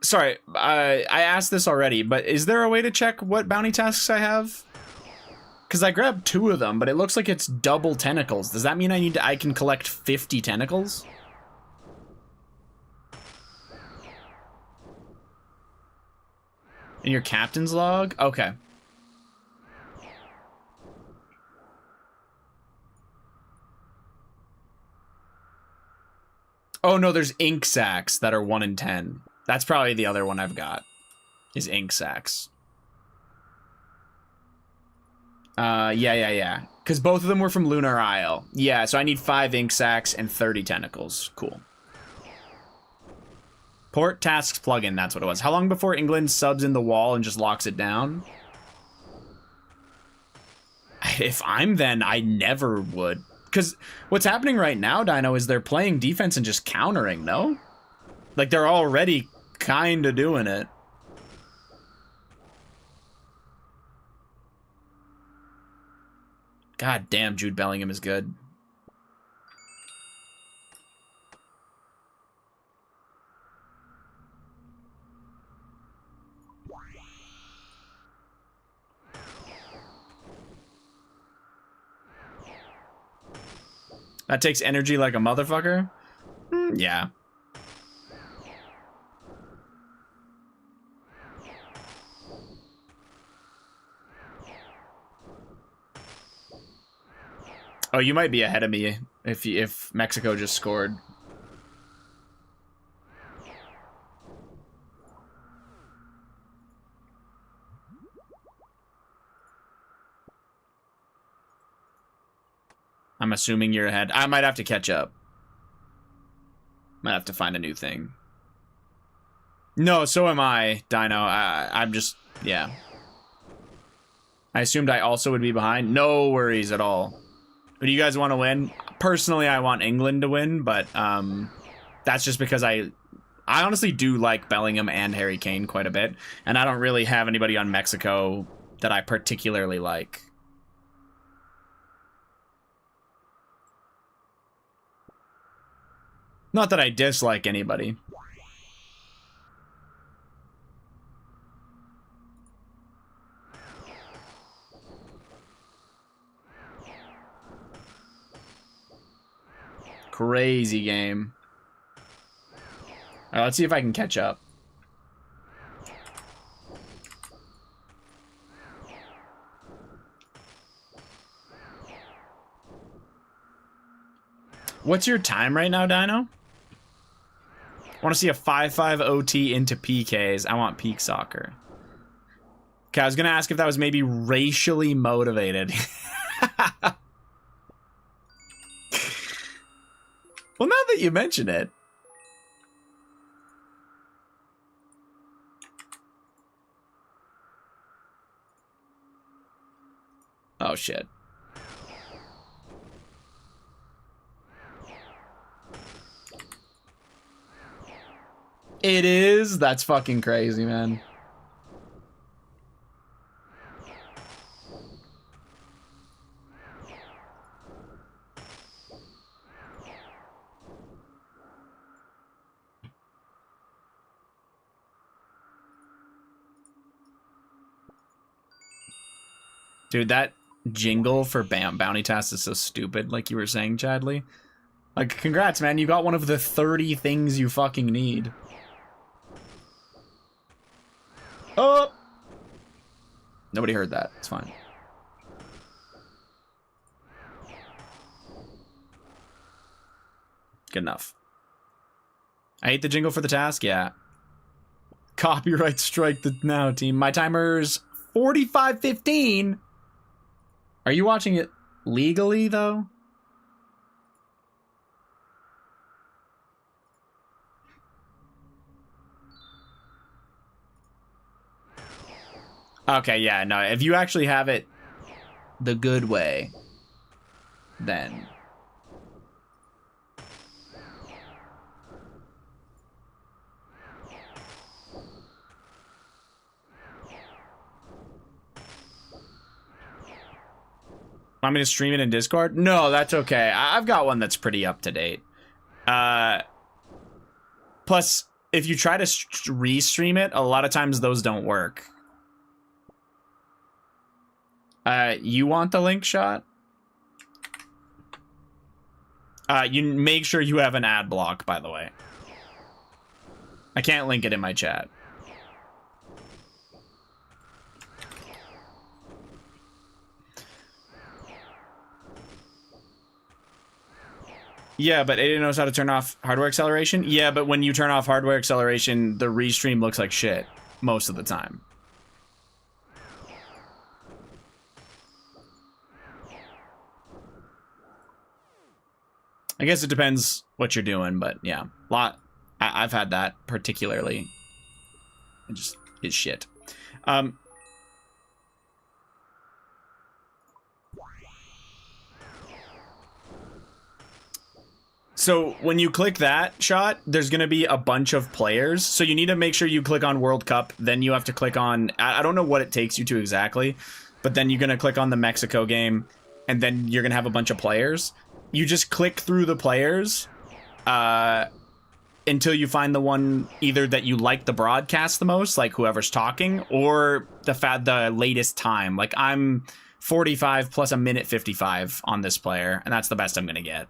Sorry, I asked this already, but is there a way to check what bounty tasks I have? Because I grabbed 2 of them, but it looks like it's double tentacles. Does that mean I can collect 50 tentacles? In your captain's log? Okay. Oh no, there's ink sacs that are 1 in 10. That's probably the other one I've got, is ink sacs. Yeah. Because both of them were from Lunar Isle. Yeah, so I need 5 ink sacs and 30 tentacles. Cool. Port tasks plugin, that's what it was. How long before England subs in the wall and just locks it down? If I'm then, I never would. Because what's happening right now, Dino, is they're playing defense and just countering, no? Like, they're already kind of doing it. God damn, Jude Bellingham is good. That takes energy like a motherfucker? Yeah. Oh, you might be ahead of me if Mexico just scored. I'm assuming you're ahead. I might have to catch up. Might have to find a new thing. No, so am I, Dino. I'm just, yeah. I assumed I also would be behind. No worries at all. Do you guys want to win? Personally, I want England to win, but that's just because I honestly do like Bellingham and Harry Kane quite a bit, and I don't really have anybody on Mexico that I particularly like. Not that I dislike anybody. Crazy game. All right, let's see if I can catch up. What's your time right now, Dino? I want to see a 5-5 OT into PKs. I want peak soccer. Okay, I was going to ask if that was maybe racially motivated. Well, now that you mention it. Oh, shit. It is? That's fucking crazy, man. Dude, that jingle for bounty tasks is so stupid, like you were saying, Chadley. Like, congrats, man. You got one of the 30 things you fucking need. Oh! Nobody heard that. It's fine. Good enough. I hate the jingle for the task, yeah. Copyright strike the now, team. My timer's 45:15. Are you watching it legally, though? Okay, yeah, no. If you actually have it the good way, then... Want me to stream it in Discord? No, that's okay. I've got one that's pretty up to date. Plus, if you try to restream it, a lot of times those don't work. You want the link shot? You make sure you have an ad block, by the way. I can't link it in my chat. Yeah, but Ada knows how to turn off hardware acceleration. Yeah, but when you turn off hardware acceleration, the restream looks like shit most of the time. I guess it depends what you're doing, but yeah, I've had that particularly. It just is shit. So when you click that shot, there's going to be a bunch of players. So you need to make sure you click on World Cup. Then you have to click on, I don't know what it takes you to exactly, but then you're going to click on the Mexico game, and then you're going to have a bunch of players. You just click through the players until you find the one either that you like the broadcast the most, like whoever's talking, or the latest time. Like I'm 45 plus a minute 55 on this player, and that's the best I'm going to get.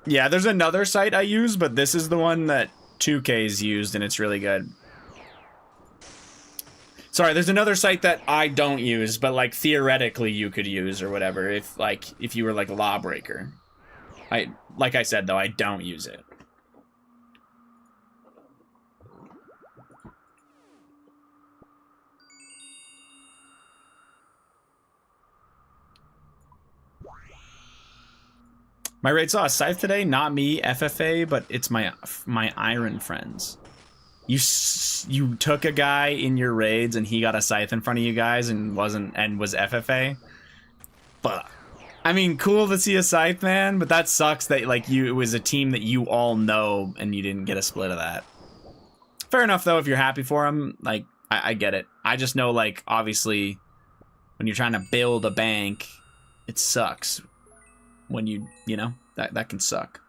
Yeah, there's another site I use, but this is the one that 2K's used, and it's really good. Sorry, there's another site that I don't use, but like theoretically you could use or whatever if you were like a lawbreaker. Like I said though, I don't use it. My raid saw a scythe today, not me, FFA, but it's my Iron friends. You took a guy in your raids and he got a scythe in front of you guys and was FFA. Fuck. I mean, cool to see a scythe, man, but that sucks that like it was a team that you all know and you didn't get a split of that. Fair enough though, if you're happy for him, like I get it. I just know like obviously when you're trying to build a bank, it sucks. When you know, that can suck.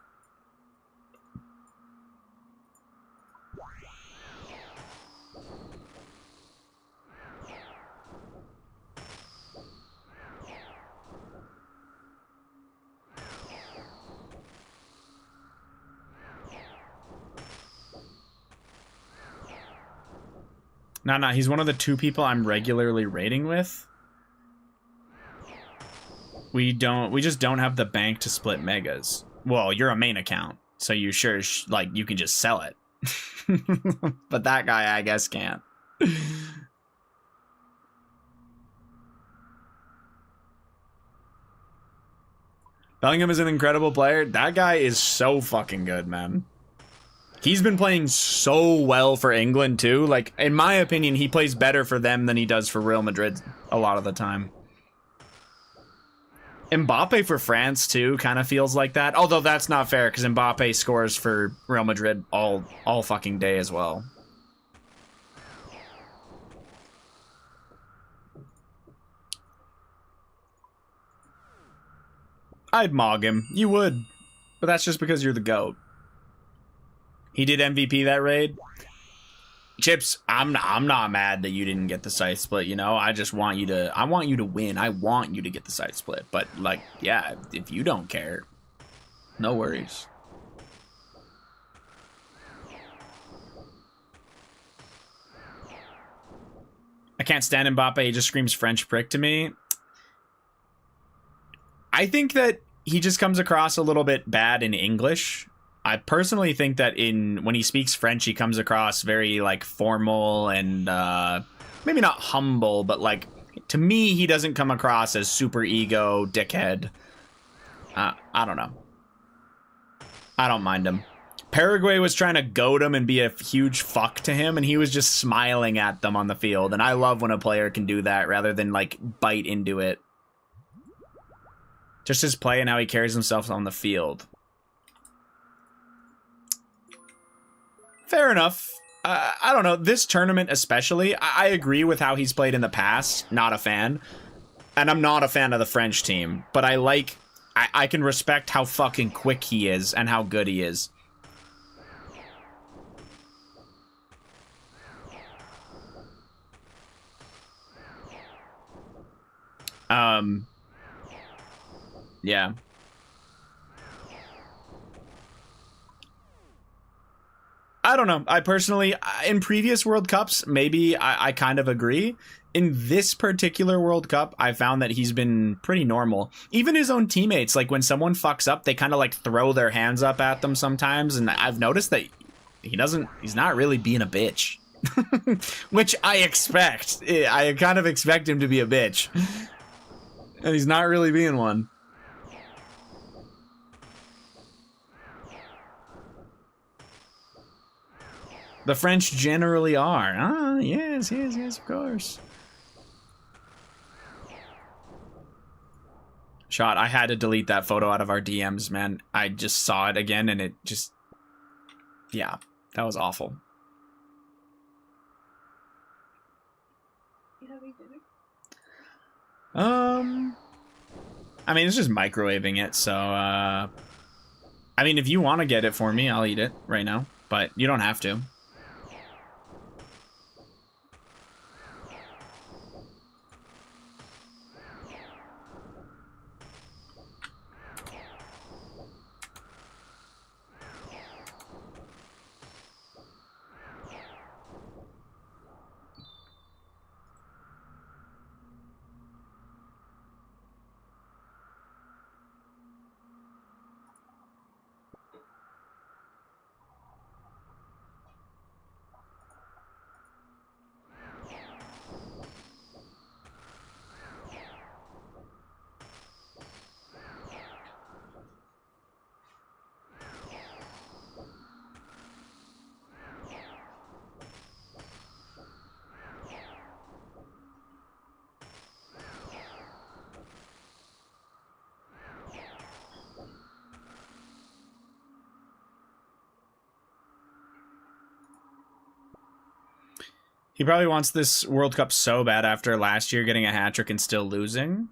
No, he's one of the 2 people I'm regularly raiding with. We just don't have the bank to split megas. Well, you're a main account, so you sure like you can just sell it. But that guy, I guess, can't. Bellingham is an incredible player. That guy is so fucking good, man. He's been playing so well for England, too. Like, in my opinion, he plays better for them than he does for Real Madrid a lot of the time. Mbappe for France, too, kind of feels like that. Although that's not fair, because Mbappe scores for Real Madrid all fucking day as well. I'd mog him. You would. But that's just because you're the GOAT. He did MVP that raid. Chips, I'm not mad that you didn't get the site split, you know? I just want you to... I want you to win. I want you to get the site split. But, like, yeah, if you don't care, no worries. I can't stand Mbappe. He just screams French prick to me. I think that he just comes across a little bit bad in English. I personally think that when he speaks French, he comes across very, like, formal and maybe not humble, but, like, to me, he doesn't come across as super ego dickhead. I don't know. I don't mind him. Paraguay was trying to goad him and be a huge fuck to him, and he was just smiling at them on the field. And I love when a player can do that rather than, like, bite into it. Just his play and how he carries himself on the field. Fair enough. I don't know. This tournament especially, I agree with how he's played in the past. Not a fan. And I'm not a fan of the French team. But I can respect how fucking quick he is and how good he is. Yeah. I don't know. I personally, in previous World Cups, maybe I kind of agree. In this particular World Cup, I found that he's been pretty normal. Even his own teammates, like when someone fucks up, they kind of like throw their hands up at them sometimes. And I've noticed that he's not really being a bitch. Which I expect. I kind of expect him to be a bitch. And he's not really being one. The French generally are. Ah, yes, of course. Shot, I had to delete that photo out of our DMs, man. I just saw it again and it just... Yeah, that was awful. You having dinner? I mean, it's just microwaving it, so, I mean, if you want to get it for me, I'll eat it right now. But you don't have to. He probably wants this World Cup so bad after last year getting a hat-trick and still losing.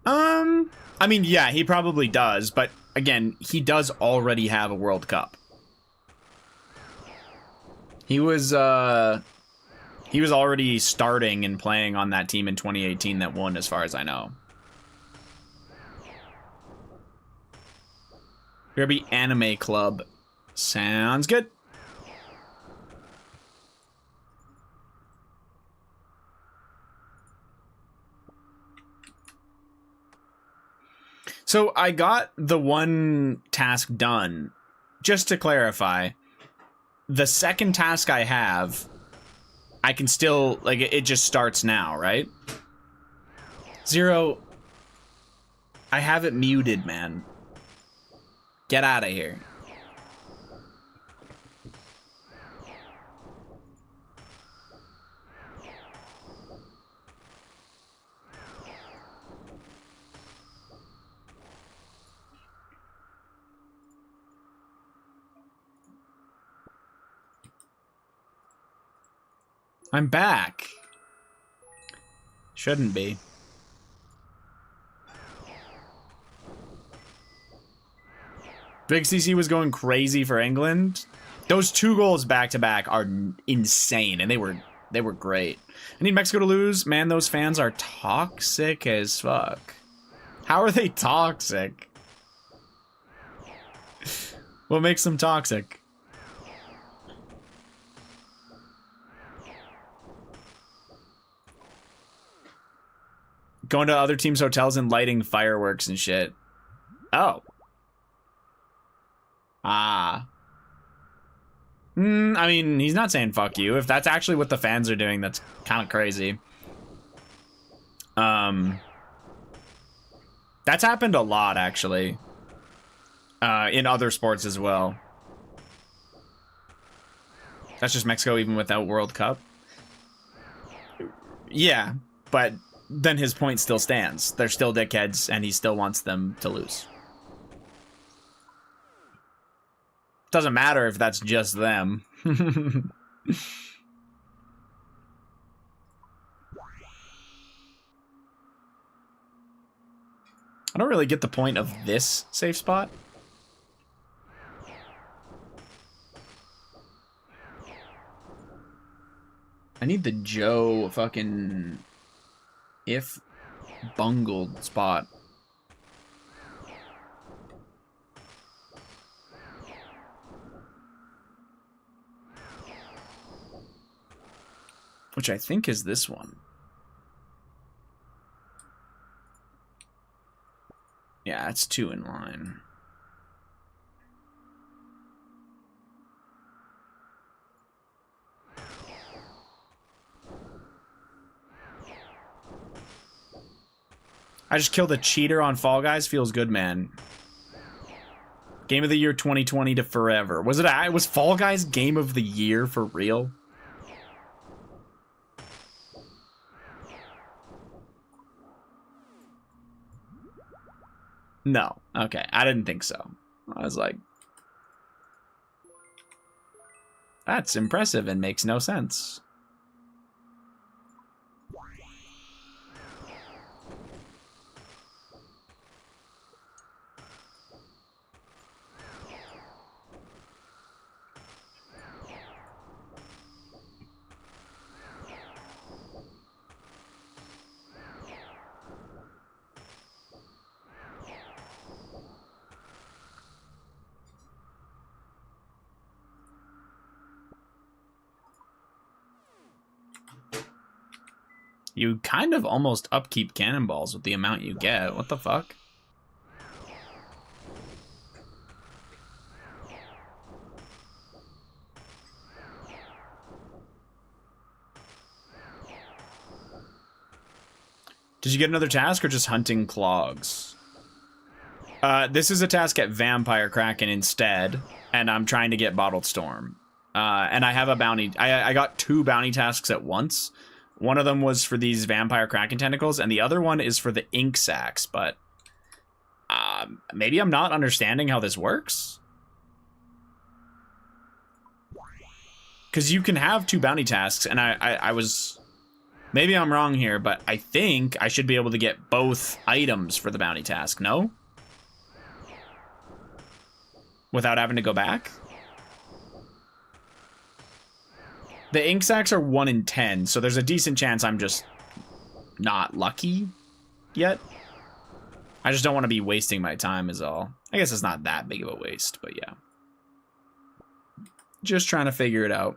I mean, yeah, he probably does, but again, he does already have a World Cup. He was already starting and playing on that team in 2018 that won, as far as I know. Derby Anime Club. Sounds good. So I got the one task done. Just to clarify, the second task I have, I can still, like, it just starts now, right? Zero, I have it muted, man. Get out of here. I'm back. Shouldn't be. Big CC was going crazy for England. Those 2 goals back to back are insane, and they were great. I need Mexico to lose. Man, those fans are toxic as fuck. How are they toxic? What makes them toxic? Going to other teams' hotels and lighting fireworks and shit. Oh. Ah. I mean, he's not saying fuck you. If that's actually what the fans are doing, that's kind of crazy. That's happened a lot, actually. In other sports as well. That's just Mexico even without World Cup. Yeah, but then his point still stands. They're still dickheads, and he still wants them to lose. Doesn't matter if that's just them. I don't really get the point of this safe spot. I need the Joe fucking if bungled spot. Which I think is this one. Yeah, it's 2 in line. I just killed a cheater on Fall Guys. Feels good, man. Game of the year 2020 to forever. Was Fall Guys game of the year for real? No. Okay, I didn't think so. I was like, that's impressive and makes no sense. You kind of almost upkeep cannonballs with the amount you get. What the fuck? Did you get another task or just hunting clogs? This is a task at Vampire Kraken instead, and I'm trying to get Bottled Storm. And I have a bounty. I got 2 bounty tasks at once. One of them was for these Vampire Kraken tentacles, and the other one is for the ink sacs, but maybe I'm not understanding how this works? Because you can have 2 bounty tasks, and I was... Maybe I'm wrong here, but I think I should be able to get both items for the bounty task, no? Without having to go back? The ink sacs are 1 in 10, so there's a decent chance I'm just not lucky yet. I just don't want to be wasting my time is all. I guess it's not that big of a waste, but yeah. Just trying to figure it out.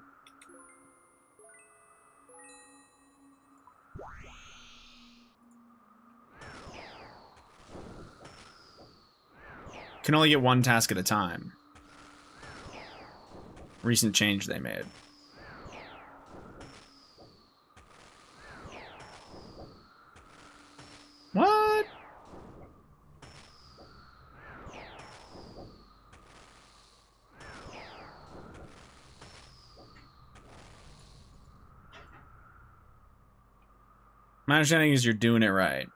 Can only get one task at a time. Recent change they made. What? My understanding is you're doing it right.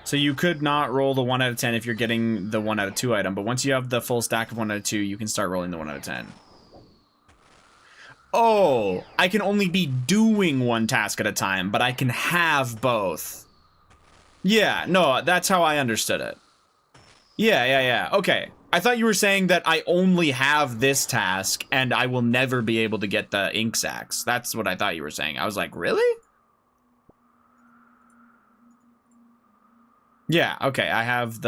So you could not roll the 1 out of 10 if you're getting the 1 out of 2 item, but once you have the full stack of 1 out of 2, you can start rolling the 1 out of 10. Oh, I can only be doing one task at a time, but I can have both. Yeah, no, that's how I understood it. Yeah. Okay. I thought you were saying that I only have this task and I will never be able to get the ink sacks. That's what I thought you were saying. I was like, really? Yeah, okay. I have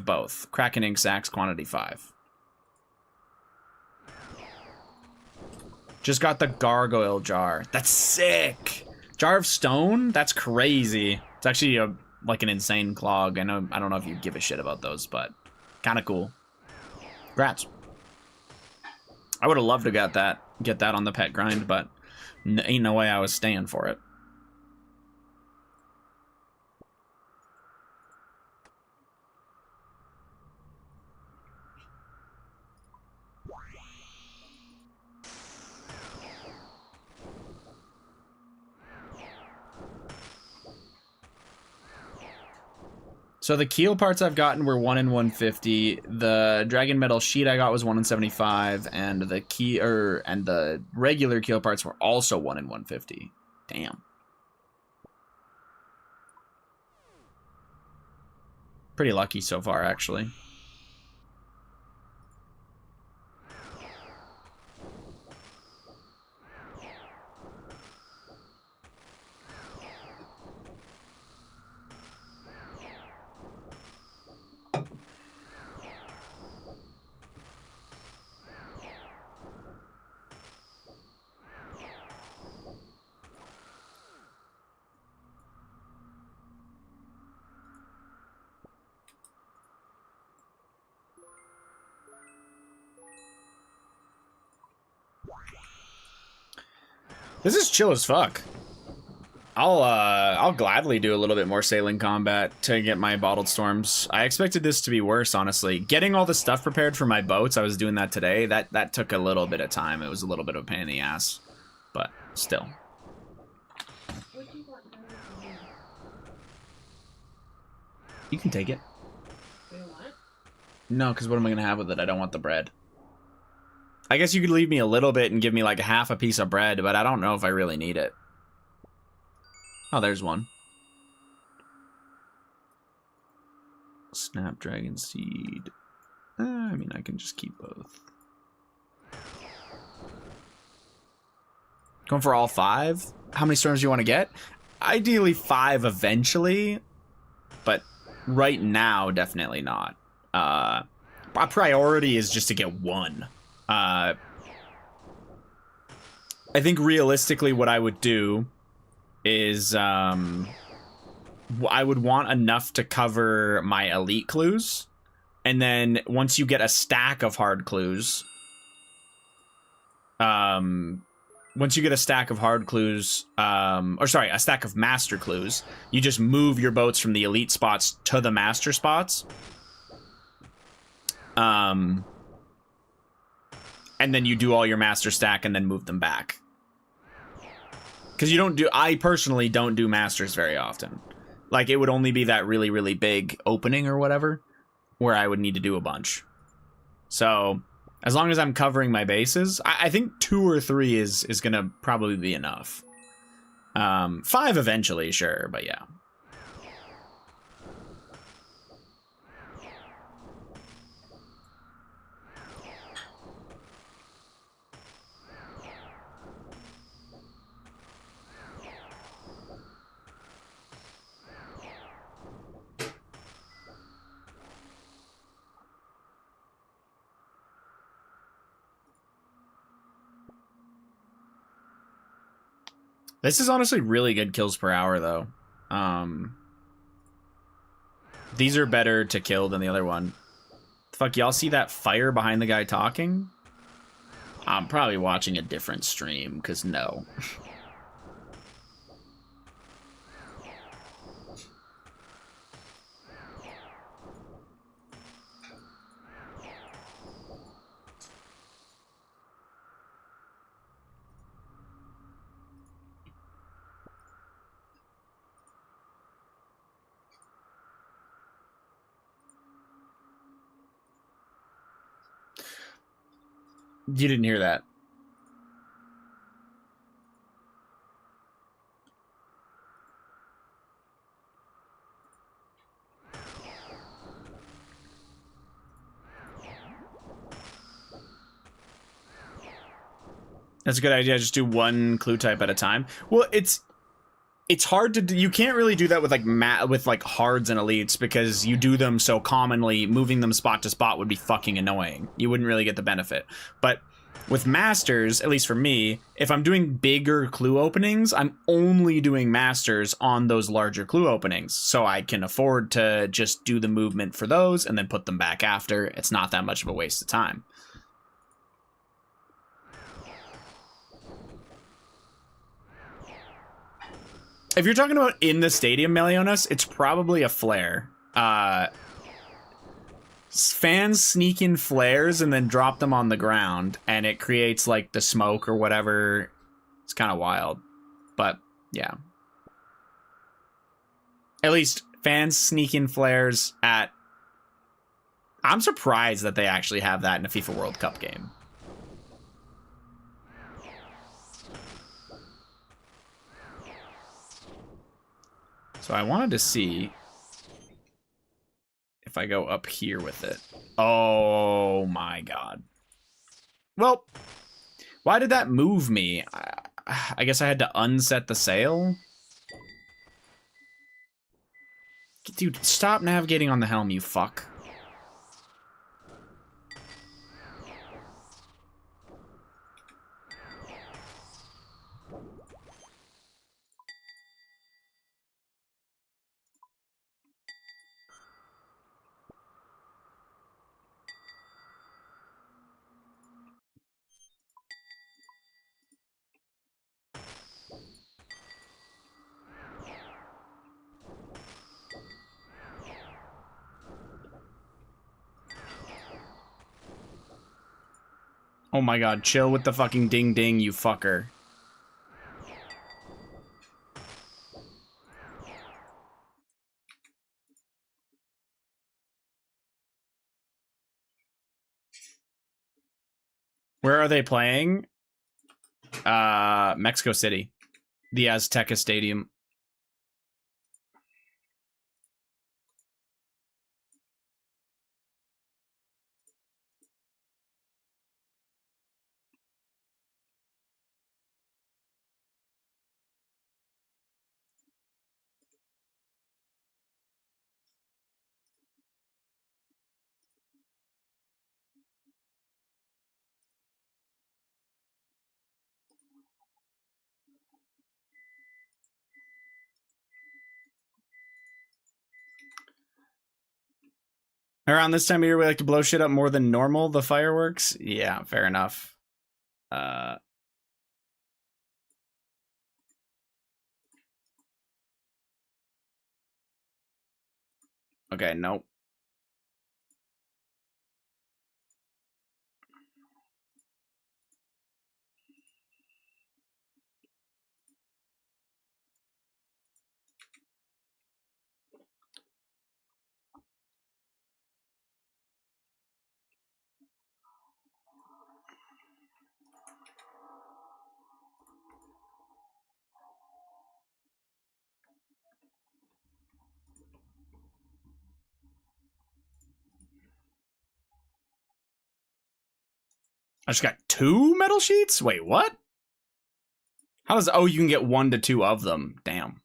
both. Kraken ink sacks, quantity 5. Just got the gargoyle jar. That's sick. Jar of stone? That's crazy. It's actually like an insane clog. I don't know if you give a shit about those, but kind of cool. Congrats. I would have loved to get that on the pet grind, but ain't no way I was staying for it. So the keel parts I've gotten were 1 in 150. The dragon metal sheet I got was 1 in 75, and the regular keel parts were also 1 in 150. Damn. Pretty lucky so far, actually. This is chill as fuck. I'll gladly do a little bit more sailing combat to get my bottled storms. I expected this to be worse, honestly. Getting all the stuff prepared for my boats, I was doing that today. That took a little bit of time. It was a little bit of a pain in the ass, but still. You can take it. No, because what am I gonna have with it? I don't want the bread. I guess you could leave me a little bit and give me like half a piece of bread, but I don't know if I really need it. Oh, there's one. Snapdragon seed. I mean, I can just keep both. Going for all 5? How many storms do you want to get? Ideally 5 eventually, but right now, definitely not. My priority is just to get 1. I think realistically what I would do is I would want enough to cover my elite clues, and then once you get a stack of hard clues, a stack of master clues, you just move your boats from the elite spots to the master spots. And then you do all your master stack and then move them back. Because I personally don't do masters very often. Like, it would only be that really, really big opening or whatever, where I would need to do a bunch. So, as long as I'm covering my bases, I think 2 or 3 is gonna probably be enough. 5 eventually, sure, but yeah. This is honestly really good kills per hour, though. These are better to kill than the other one. Fuck, y'all see that fire behind the guy talking? I'm probably watching a different stream, because no. You didn't hear that. That's a good idea. Just do one clue type at a time. Well, it's hard to do. You can't really do that with like hards and elites because you do them so commonly. Moving them spot to spot would be fucking annoying. You wouldn't really get the benefit. But with masters, at least for me, if I'm doing bigger clue openings, I'm only doing masters on those larger clue openings, so I can afford to just do the movement for those and then put them back after. It's not that much of a waste of time. If you're talking about in the stadium, Melionas, it's probably a flare. Fans sneak in flares and then drop them on the ground, and it creates like the smoke or whatever. It's kind of wild, but yeah. At least fans sneak in flares at... I'm surprised that they actually have that in a FIFA World Cup game. So I wanted to see if I go up here with it. Oh my god. Well, why did that move me? I guess I had to unset the sail? Dude, stop navigating on the helm, you fuck. Oh my god, chill with the fucking ding ding, you fucker. Where are they playing? Mexico City. The Azteca Stadium. Around this time of year, we like to blow shit up more than normal, the fireworks. Yeah, fair enough. Okay, nope. I just got 2 metal sheets? Wait, what? How does... Oh, you can get 1 to 2 of them. Damn.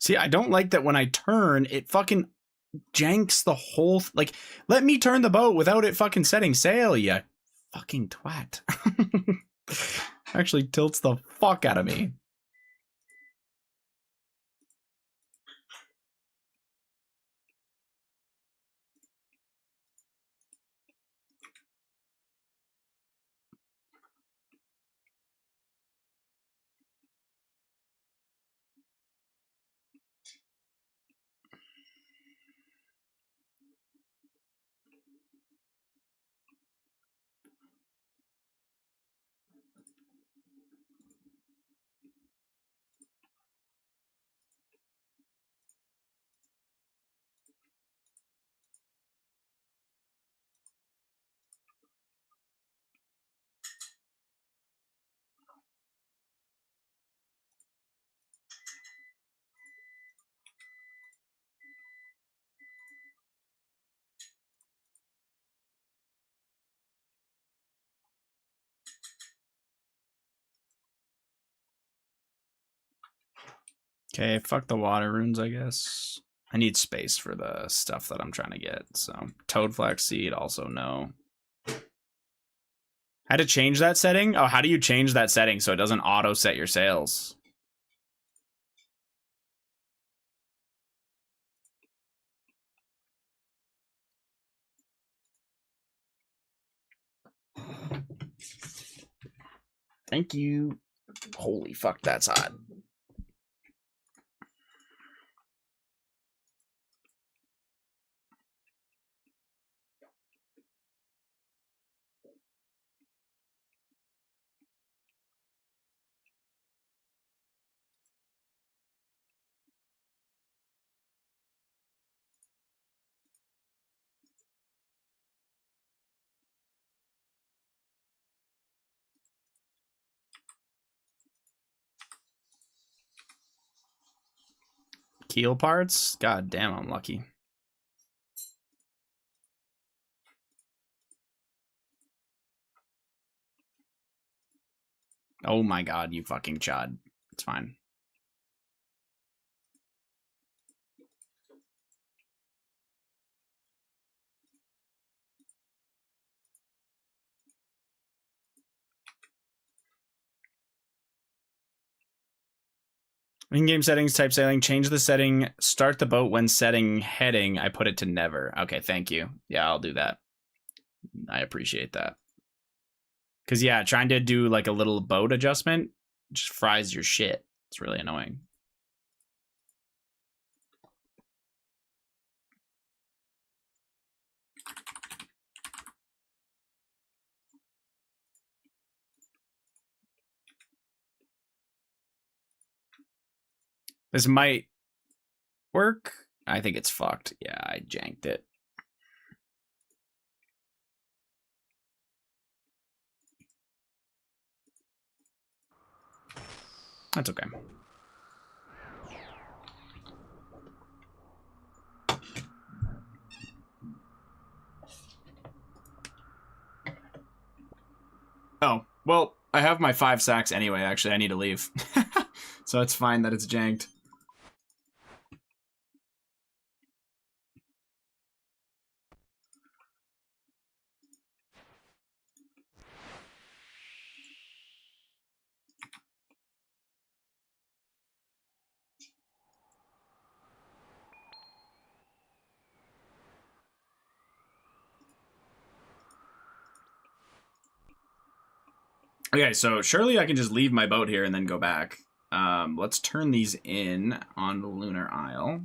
See, I don't like that when I turn, it fucking janks the whole... like, let me turn the boat without it fucking setting sail, you fucking twat. Actually tilts the fuck out of me. Okay, fuck the water runes, I guess. I need space for the stuff that I'm trying to get, so... Toad flax seed, also no. Had to change that setting? Oh, how do you change that setting so it doesn't auto-set your sails? Thank you. Holy fuck, that's hot. Keel parts? God damn, I'm lucky. Oh my god, you fucking chud. It's fine. In-game settings, type sailing, change the setting, start the boat when setting heading. I put it to never. Okay, thank you. Yeah, I'll do that. I appreciate that. Because, yeah, trying to do like a little boat adjustment just fries your shit. It's really annoying. This might work. I think it's fucked. Yeah, I janked it. That's okay. Oh, well, I have my 5 sacks anyway, actually. I need to leave. So it's fine that it's janked. Okay, so surely I can just leave my boat here and then go back. Let's turn these in on the Lunar Isle.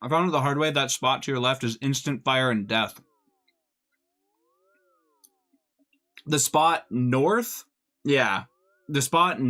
I found it the hard way. That spot to your left is instant fire and death. The spot north? Yeah. The spot